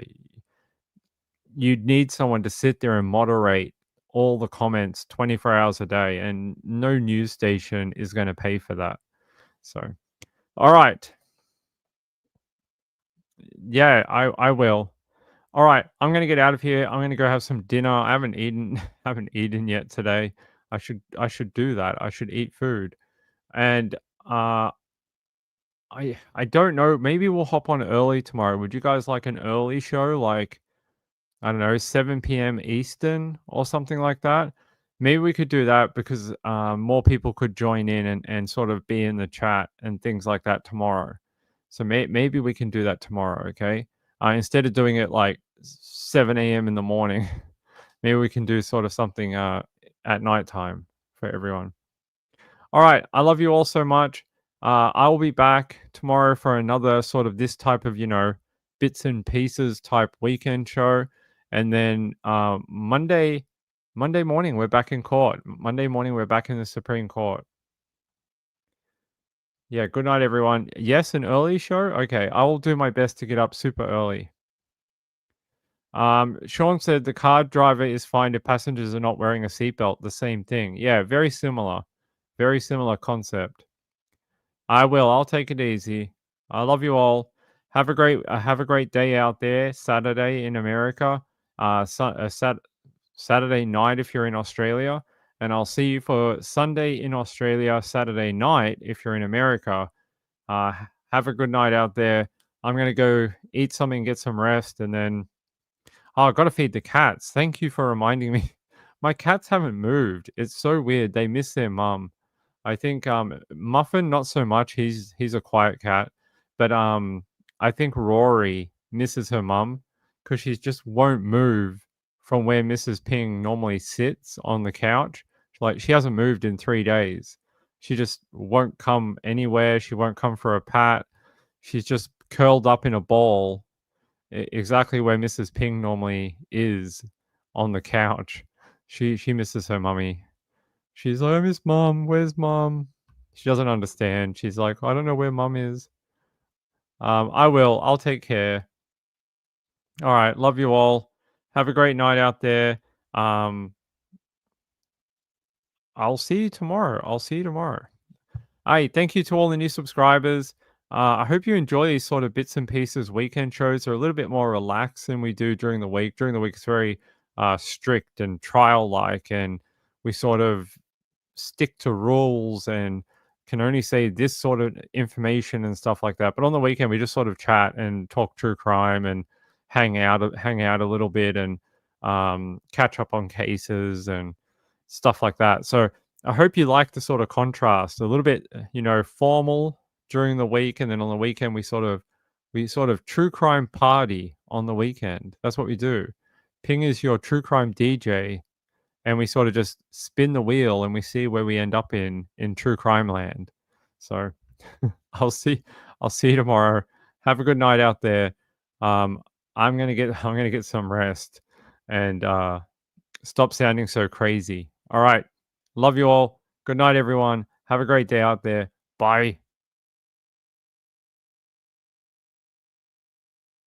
you'd need someone to sit there and moderate all the comments 24 hours a day, and no news station is going to pay for that. So, all right. Yeah, I will. All right, I'm gonna get out of here. I'm gonna go have some dinner. I haven't eaten haven't eaten yet today. I should do that. I should eat food. And I don't know. Maybe we'll hop on early tomorrow. Would you guys like an early show, like I don't know, 7 p.m. Eastern or something like that? Maybe we could do that because more people could join in and sort of be in the chat and things like that tomorrow. So maybe we can do that tomorrow, okay? Instead of doing it like 7 a.m. in the morning, maybe we can do sort of something at nighttime for everyone. All right. I love you all so much. I will be back tomorrow for another sort of this type of, bits and pieces type weekend show. And then Monday morning, we're back in court. Monday morning, we're back in the Supreme Court. Yeah. Good night, everyone. Yes, an early show. Okay. I will do my best to get up super early. Sean said the car driver is fined if passengers are not wearing a seatbelt. The same thing. Yeah. Very similar concept. I will. I'll take it easy. I love you all. Have a great day out there. Saturday in America. Saturday night if you're in Australia, and I'll see you for Sunday in Australia. Saturday night if you're in America. Have a good night out there. I'm gonna go eat something, get some rest, and then I've got to feed the cats. Thank you for reminding me. My cats haven't moved. It's so weird. They miss their mum. I think Muffin not so much. He's a quiet cat, but I think Rory misses her mum because she just won't move from where Mrs. Ping normally sits on the couch. Like she hasn't moved in 3 days. She just won't come anywhere. She won't come for a pat. She's just curled up in a ball, exactly where Mrs. Ping normally is on the couch. She misses her mummy. She's like, I miss mom. Where's mom? She doesn't understand. She's like, I don't know where mom is. I will. I'll take care. All right. Love you all. Have a great night out there. I'll see you tomorrow. All right. Thank you to all the new subscribers. I hope you enjoy these sort of bits and pieces weekend shows. They're a little bit more relaxed than we do during the week. During the week, it's very strict and trial-like, and we sort of stick to rules and can only say this sort of information and stuff like that. But on the weekend, we just sort of chat and talk true crime and hang out a little bit and catch up on cases and stuff like that. So I hope you like the sort of contrast, a little bit, formal during the week, and then on the weekend we sort of true crime party on the weekend. That's what we do. Ping is your true crime DJ, and we sort of just spin the wheel and we see where we end up in true crime land. So I'll see you tomorrow. Have a good night out there. I'm gonna get some rest and stop sounding so crazy. All right. Love you all. Good night, everyone. Have a great day out there. Bye.